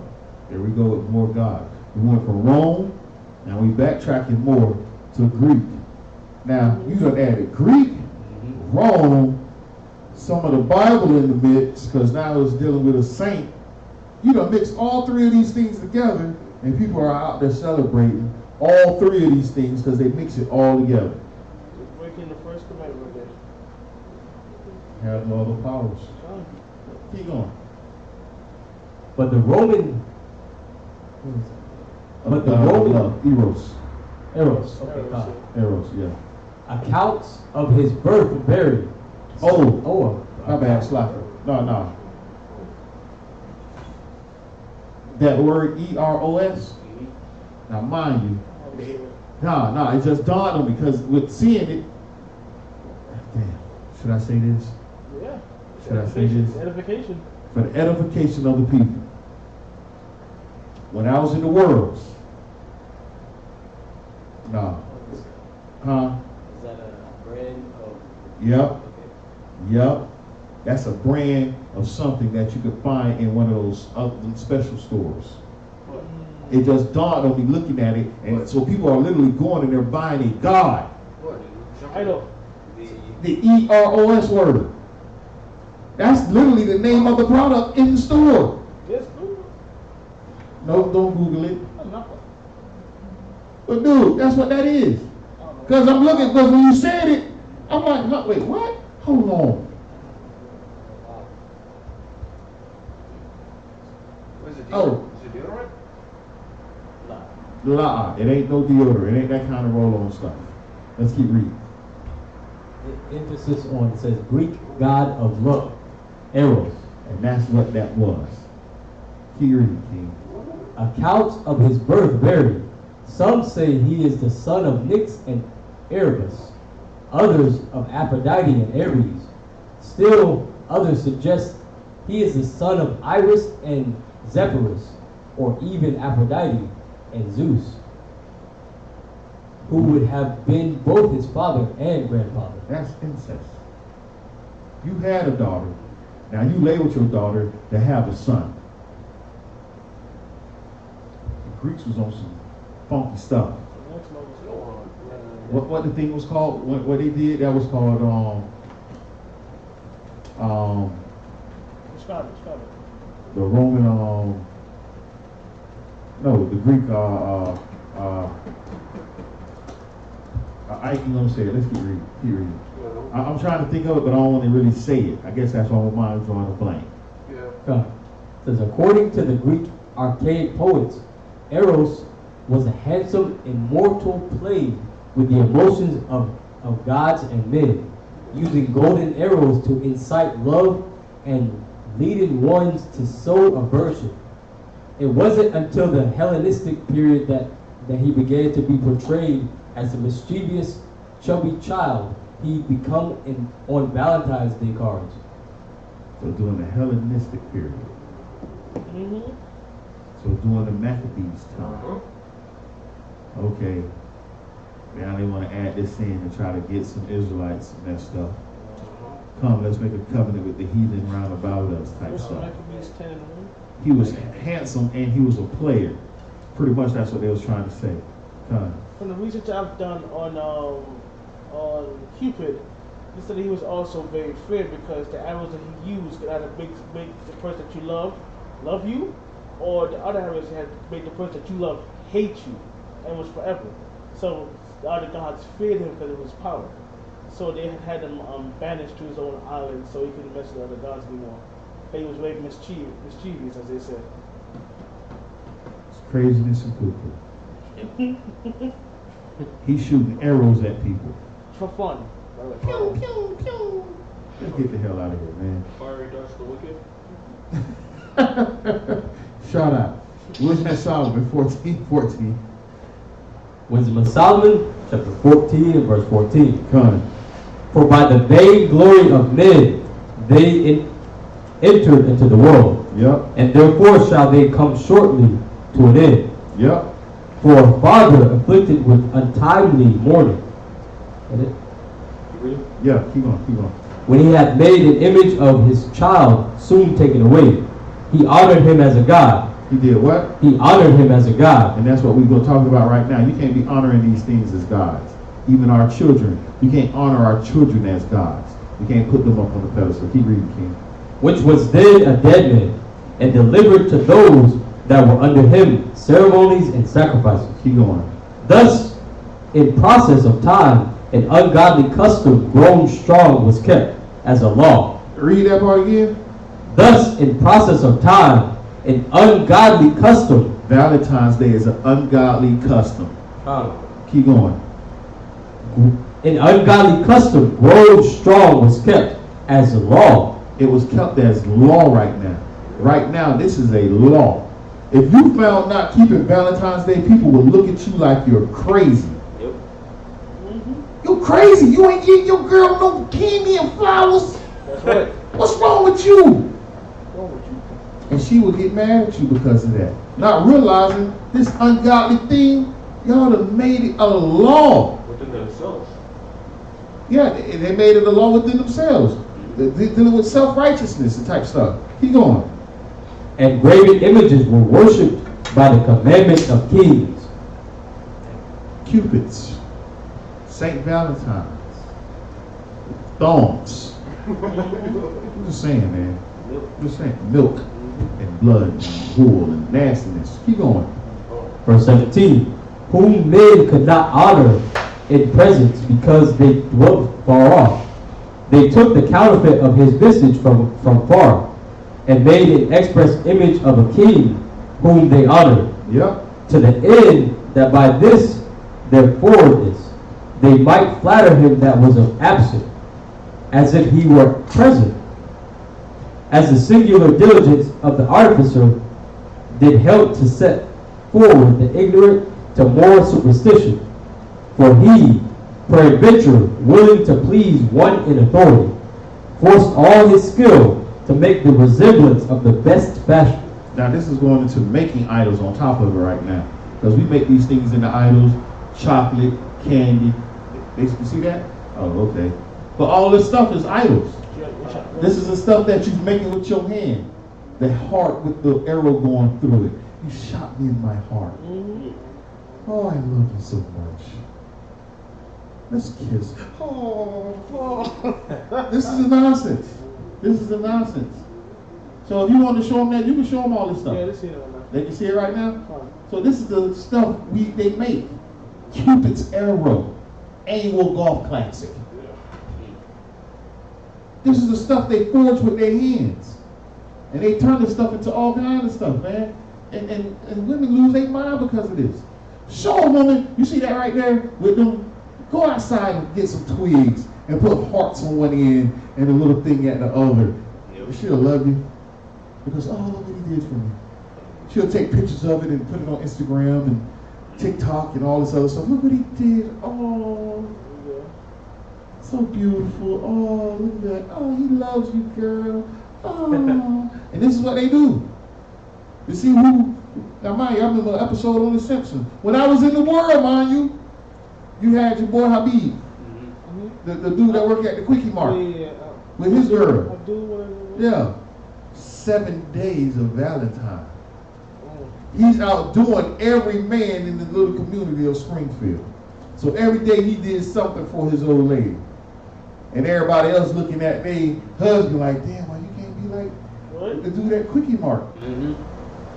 There we go with more God. We went from Rome, now we backtracking more to Greek. Now, you done added Greek, Rome, some of the Bible in the mix, because now it's dealing with a saint. You done mix all three of these things together, and people are out there celebrating all three of these things because they mix it all together. Breaking the first commandment there. Have all the powers. Keep going. But the Roman, Eros, okay, Eros, yeah. accounts of his birth and burial. My bad, slacker. No. That word E-R-O-S. Now, mind you, it just dawned on me because with seeing it, damn, should I say this? Yeah. Should I say this? Edification. For the edification of the people. When I was in the world, Is that a brand of? Yep. Okay. Yep. That's a brand of something that you could find in one of those special stores. It just dawned on me looking at it, and so people are literally going and they're buying a god. I know. The E-R-O-S word. That's literally the name of the product in the store. Yes, Google. No, don't Google it. I'm not. But dude, that's what that is. Because I'm looking, because when you said it, I'm like, no, wait, what? Hold on. What is it? Oh. Is it deodorant? Nah, it ain't no deodorant. It ain't that kind of roll-on stuff. Let's keep reading. The emphasis on, it says, Greek god of love, Eros. And that's what that was. Keep reading, King. Accounts of his birth vary. Some say he is the son of Nyx and Erebus, others of Aphrodite and Ares. Still, others suggest he is the son of Iris and Zephyrus, or even Aphrodite and Zeus, who would have been both his father and grandfather. That's incest. You had a daughter. Now you lay with your daughter to have a son. The Greeks was on some funky stuff. What the thing was called? What they did? That was called the Roman the Greek I ain't gonna say it. Let's keep reading. I'm trying to think of it, but I don't want to really say it. I guess that's why my mind's drawing a blank. It says, according to the Greek archaic poets, Eros was a handsome, immortal plague with the emotions of of gods and men, using golden arrows to incite love and leading ones to sow aversion. It wasn't until the Hellenistic period that he began to be portrayed as a mischievous, chubby child he'd become on Valentine's Day cards. So during the Hellenistic period. Mm-hmm. So during the Maccabees time. Okay. Now they want to add this in and try to get some Israelites messed up. Come, let's make a covenant with the heathen round about us type stuff. He was handsome and he was a player. Pretty much that's what they was trying to say. Come. From the research I've done on Cupid, they said he was also very fair because the arrows that he used could either make the person that you love you, or the other arrows had to make the person that you love hate you, and was forever. So the other gods feared him because of his power. So they had him banished to his own island so he couldn't mess with the other gods anymore. He was very mischievous, as they said. It's craziness and cuckoo. He's shooting arrows at people. For fun. Pew, pew, pew. Let's get the hell out of here, man. Fiery darts the wicked. Shout out. Wisdom of Solomon 14:14. Wisdom of Solomon, chapter 14 and verse 14. Come. For by the vain glory of men they entered into the world. Yep. And therefore shall they come shortly to an end. Yep. For a father afflicted with untimely mourning. Yeah, keep on. When he had made an image of his child soon taken away, he honored him as a god. He did what? He honored him as a god. And that's what we're going to talk about right now. You can't be honoring these things as gods. Even our children. You can't honor our children as gods. You can't put them up on the pedestal. Keep reading, King. Which was then a dead man, and delivered to those that were under him ceremonies and sacrifices. Keep going. Thus, in process of time, an ungodly custom grown strong was kept as a law. Read that part again. Thus, in process of time, an ungodly custom. Valentine's Day is an ungodly custom. Keep going. An ungodly custom grown strong was kept as a law. It was kept as law right now. Right now, this is a law. If you found not keeping Valentine's Day, people will look at you like you're crazy. Yep. You're crazy. You ain't getting your girl no candy and flowers. That's right. What's wrong with you? And she would get mad at you because of that. Not realizing this ungodly thing, y'all have made it a law. Within themselves. Yeah, they made it a law within themselves. They're dealing with self-righteousness and type stuff. Keep going. And graven images were worshipped by the commandment of kings. Cupids, Saint Valentine's, thorns. I'm just saying, man. Just saying, milk and blood and wool and nastiness. Keep going. Verse 17. Whom men could not honor in presence because they dwelt far off. They took the counterfeit of his visage from far, and made an express image of a king whom they honored. Yep. To the end that by this their forwardness they might flatter him that was absent, as if he were present. As the singular diligence of the artificer did help to set forward the ignorant to more superstition. For he, peradventure, willing to please one in authority, forced all his skill to make the resemblance of the best fashion. Now this is going into making idols on top of it right now. Because we make these things into idols, chocolate, candy. You see that? Oh, okay. But all this stuff is idols. This is the stuff that you're making with your hand. The heart with the arrow going through it. You shot me in my heart. Oh, I love you so much. Let's kiss. Oh. This is a nonsense. This is a nonsense. So if you want to show them that, you can show them all this stuff. Yeah, they see it right now. They can see it right now? So this is the stuff they make. Cupid's arrow. Annual golf classic. This is the stuff they forge with their hands. And they turn this stuff into all kinds of stuff, man. And women lose their mind because of this. Show a woman, you see that right there with them Go outside and get some twigs and put hearts on one end and a little thing at the other. She'll love you because, oh, look what he did for me. She'll take pictures of it and put it on Instagram and TikTok and all this other stuff. Look what he did. Oh, so beautiful. Oh, look at that. Oh, he loves you, girl. Oh. And this is what they do. You see who? Now, mind you, I remember an episode on The Simpsons. When I was in the world, mind you, you had your boy Habib, the dude that worked at the Quickie Mart, with his girl. Yeah. 7 days of Valentine. He's outdoing every man in the little community of Springfield. So every day he did something for his old lady. And everybody else looking at their husband like, damn, why you can't be like the dude at Quickie Mart?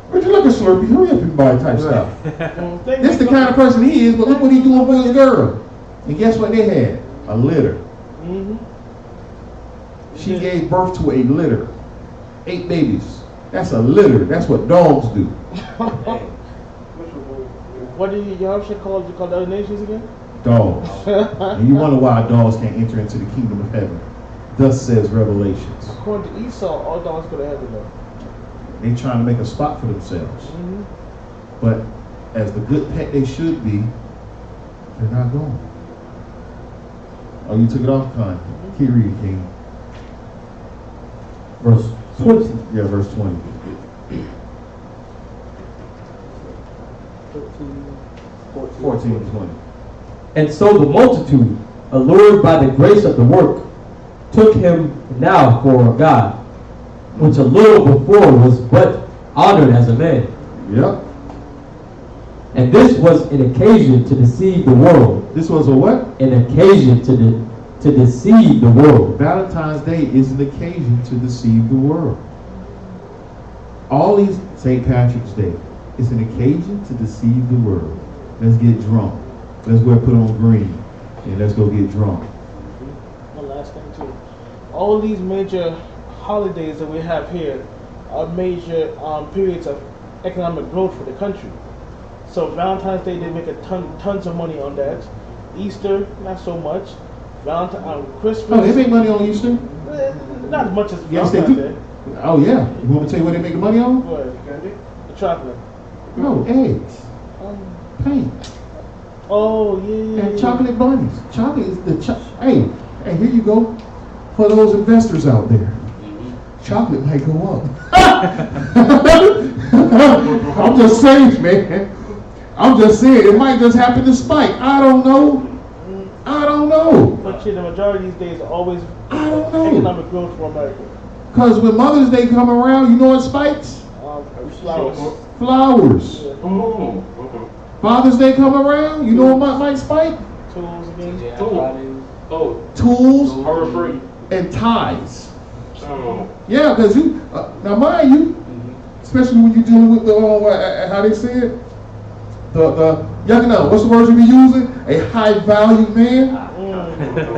Where'd you look at Slurpee? Hurry up and buy type stuff. This the kind of person he is, but look what he's doing for his girl. And guess what they had? A litter. She gave birth to a litter. 8 babies. That's a litter. That's what dogs do. What did y'all should call the other nations again? Dogs. And you wonder why dogs can't enter into the kingdom of heaven. Thus says Revelations. According to Esau, all dogs go to heaven though. They trying to make a spot for themselves. But as the good pet they should be, they're not going. Oh, you took it off, Con. Keep reading, King. Verse 20. Yeah, verse 20. 14 and 20. And so the multitude, allured by the grace of the work, took him now for a god, which a little before was but honored as a man. Yep. And this was an occasion to deceive the world. This was a what? An occasion to deceive the world. Valentine's Day is an occasion to deceive the world. All these, St. Patrick's Day, it's an occasion to deceive the world. Let's get drunk. Let's go put on green. And let's go get drunk. One last thing too. All these major holidays that we have here are major periods of economic growth for the country. So Valentine's Day, they make tons of money on that. Easter, not so much. Christmas. Oh, they make money on Easter? Not as much as Yes, they Valentine's do. Day. Oh, yeah. You want me to tell you what they make the money on? What? The chocolate. No, eggs. Paint. Oh, yeah. And chocolate bunnies. Chocolate is the hey, here you go. For those investors out there. Chocolate might go up. I'm just saying, man. I'm just saying, it might just happen to spike. I don't know. But the majority of these days are always I don't know. economic growth for America. Because when Mother's Day come around, you know what spikes? Flowers. Flowers. Oh, Father's Day come around, you know what might spike? Tools again. Tools Horror free. and ties. Oh. Yeah, because you, now mind you, especially when you're dealing with the, how they say it? What's the word you be using? A high value man?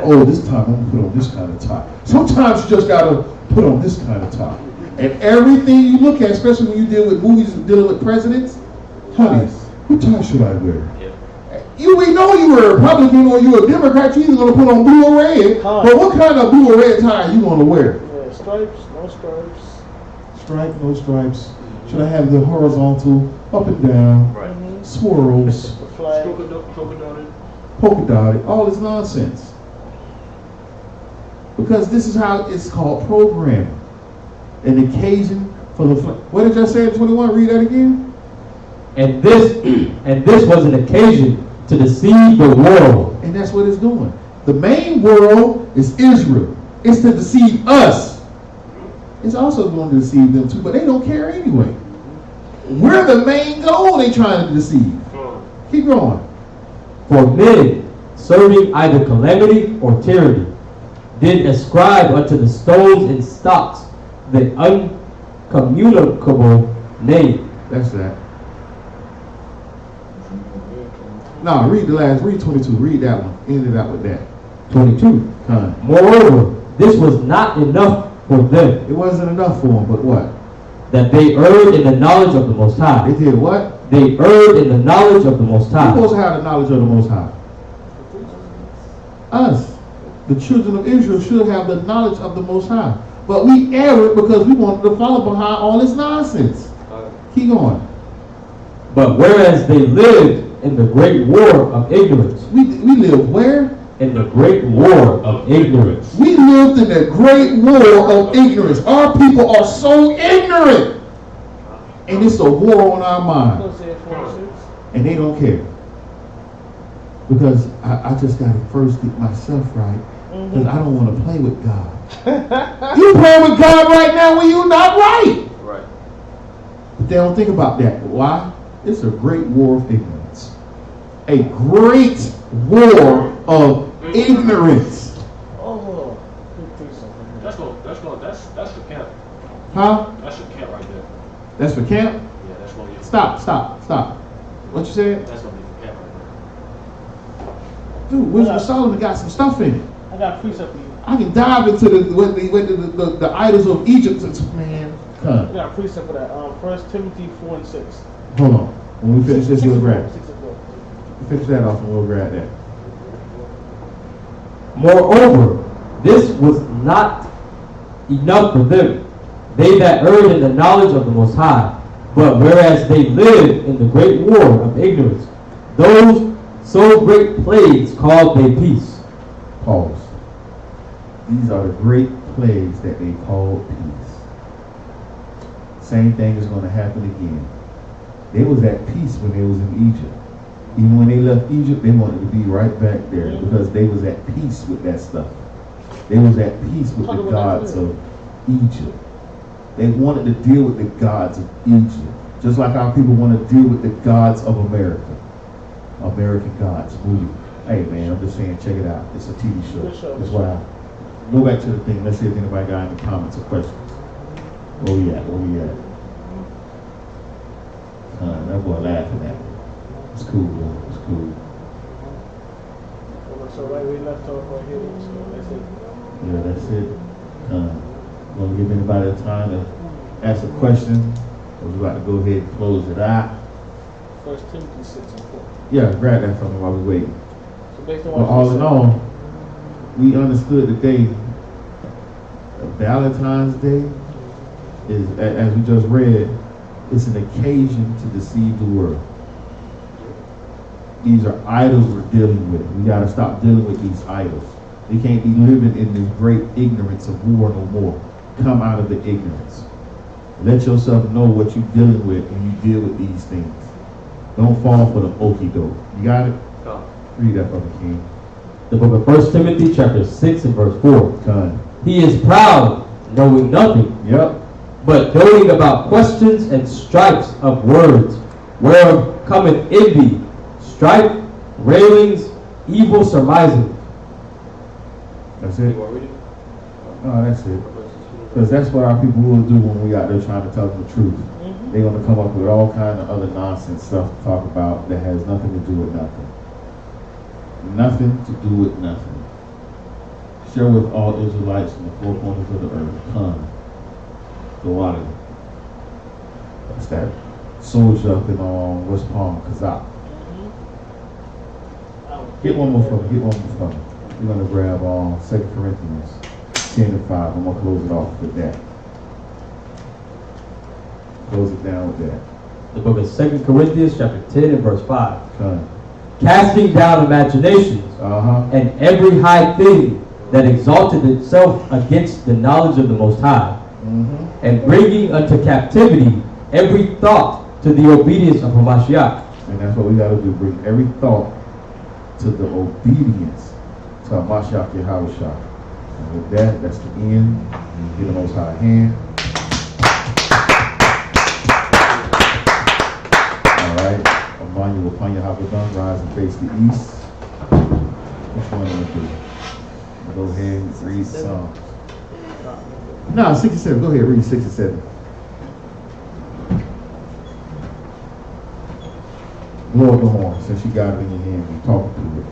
Oh, this time I'm going to put on this kind of tie. Sometimes you just got to put on this kind of tie. And everything you look at, especially when you deal with movies dealing with presidents, honey, what tie should I wear? We know you were a Republican or you're a Democrat, you're either going to put on blue or red. But what kind of blue or red tie are you going to wear? Yeah, stripes, no stripes. Stripe, no stripes. Should I have the horizontal, up and down, swirls, polka dotted, all this nonsense. Because this is how it's called programming. An occasion for the what did I say in 21? Read that again. And this was an occasion to deceive the world. And that's what it's doing. The main world is Israel. It's to deceive us. It's also going to deceive them too, but they don't care anyway. We're the main goal they trying to deceive. Keep going. For men, serving either calamity or tyranny, did ascribe unto the stones and stocks the uncommunicable name. That's that. No, read 22. Read that one. End it out with that. 22. Moreover, this was not enough for them. It wasn't enough for them, but what? That they erred in the knowledge of the Most High. They did what? They erred in the knowledge of the Most High. Who's supposed to have the knowledge of the Most High? Us, the children of Israel, should have the knowledge of the Most High. But we err because we wanted to follow behind all this nonsense. Keep going. But whereas they lived in the great war of ignorance. We live where? In the great war of ignorance. We lived in the great war of ignorance. Our people are so ignorant. And it's a war on our mind. And they don't care. Because I just got to first get myself right. Because I don't want to play with God. You playing with God right now when you're not right. Right. But they don't think about that. Why? It's a great war of ignorance. A great war of ignorance. Oh, That's the camp. Huh? That's the camp right there. That's for camp? Yeah, that's gonna be. Stop. What you said? That's gonna be for camp right Dude, Wisdom of Solomon got some stuff in it. I got a precept for you. I can dive into the idols of Egypt. Man, I got a precept for that. 1 Timothy 4:6. hold on. When we finish this, we'll grab it. 6 and 4. Finish that off and we'll grab that. Moreover, this was not enough for them, they that erred in the knowledge of the Most High. But whereas they lived in the great war of ignorance, those so great plagues called they peace. Pause. These are the great plagues that they call peace. Same thing is going to happen again. They was at peace when they was in Egypt. Even when they left Egypt, they wanted to be right back there because they was at peace with that stuff. They was at peace with the gods of Egypt. They wanted to deal with the gods of Egypt. Just like our people want to deal with the gods of America. American gods, movie. Hey man, I'm just saying, check it out. It's a TV show. That's why I go back to the thing. Let's see if anybody got any comments or questions. Where we at? That boy laughing at me. It's cool, bro. It's cool. So right, we left off right here. So that's it. Yeah, that's it. Want to give anybody time to ask a question? Or we about to go ahead and close it out? 1 Timothy 6 and 4. Yeah, grab that from me while we waiting. So based on But what all you in said, all, we understood today Valentine's Day is, as we just read, it's an occasion to deceive the world. These are idols we're dealing with. We got to stop dealing with these idols. They can't be living in this great ignorance of war no more. Come out of the ignorance. Let yourself know what you're dealing with when you deal with these things. Don't fall for the okie doke. You got it? Read that from the King. The book of 1 Timothy chapter 6 and verse 4. Done. He is proud, knowing nothing, Yep. but doting about questions and strifes of words, whereof cometh envy, strife, railings, evil surmising. That's it. You want to read it? No, that's it. Because that's what our people will do when we out there trying to tell them the truth. They're going to come up with all kind of other nonsense stuff to talk about that has nothing to do with nothing. Nothing to do with nothing. Share with all Israelites in the four corners of the earth. Come. Go out of it. That's that soldier up in West Palm, Kazakh. Get one more from me. We're going to grab 2 Corinthians 10 and 5. I'm going to close it off with that. Close it down with that. The book of 2 Corinthians chapter 10 and verse 5. Come. Casting down imaginations and every high thing that exalted itself against the knowledge of the Most High, and bringing unto captivity every thought to the obedience of Hamashiach. And that's what we got to do. Bring every thought to the obedience to Hamashiach Yahushua. And with that, that's the end. You get the Most High hand. All right. Upon you, upon your Habadon, rise and face the east. Which one do we do? Go ahead and read Psalms. No, 67. Go ahead, read 67. Blow the horn, since you got it in your hand and talking to it.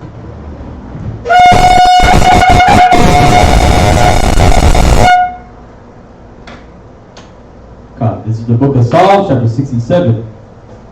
God, this is the book of Psalms, chapter 67.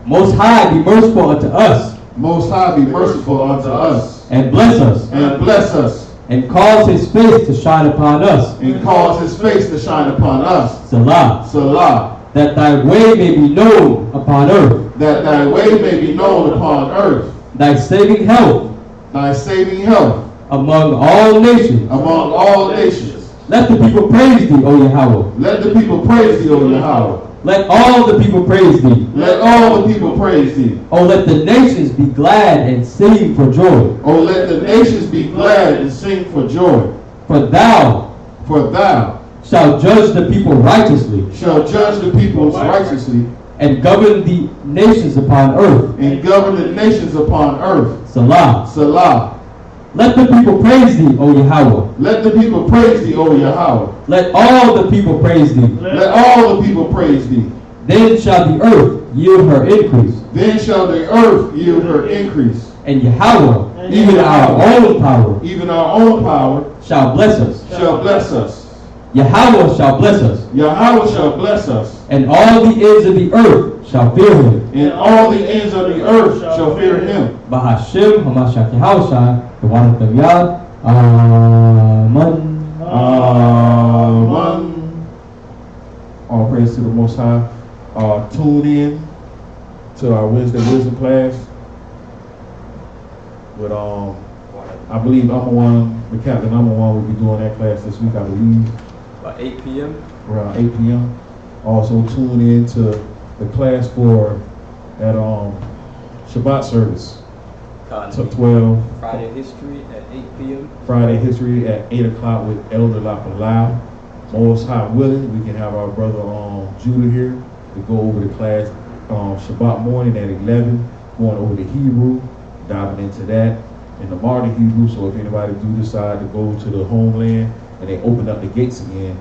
Most High be merciful unto us, Most High be merciful unto us, and bless us, and bless us, and cause his face to shine upon us, and cause his face to shine upon us. Salah. Salah. That thy way may be known upon earth, That thy way may be known upon earth. thy saving health Thy saving health among all nations. among all nations. Let the people praise thee, O Yahweh. Let the people praise thee, O Yahweh. Let all the people praise thee. Let all the people praise thee. O let the nations be glad and sing for joy. O let the nations be glad and sing for joy. For thou shalt judge the people righteously, judge the peoples righteously, and govern the nations upon earth. and govern the nations upon earth. Salah. Salah. Let the people praise thee, O Yahweh. Let the people praise thee, O Yahweh. Let all the people praise thee. Let all the people praise thee. Then shall the earth yield her increase, Then shall the earth yield her increase. and Yahweh, even our own power, Even our own power shall bless us. shall bless us. Yahweh shall bless us, Yahweh shall bless us, and all the ends of the earth shall fear him. and all the ends of the earth shall fear him. Bahashim Hamashach Yahushua, the one of the Yad. Amen. Amen. All praise to the Most High. Tune in to our Wednesday wisdom class with I believe the captain will be doing that class this week, I believe. About 8 p.m. Around 8 p.m. Also tune in to the class for that Shabbat service. To 12. Friday history at 8 p.m. Friday history at 8 o'clock with Elder Lapalao. Most high willing, we can have our brother Judah here to go over the class Shabbat morning at 11, going over the Hebrew, diving into that, and the modern Hebrew. So if anybody do decide to go to the homeland and they open up the gates again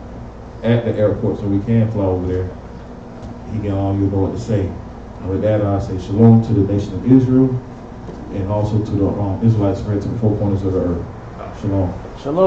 at the airport so we can fly over there, you'll know what to say. And with that, I say shalom to the nation of Israel, and also to the Israelites spread to the four corners of the earth. Shalom. Shalom.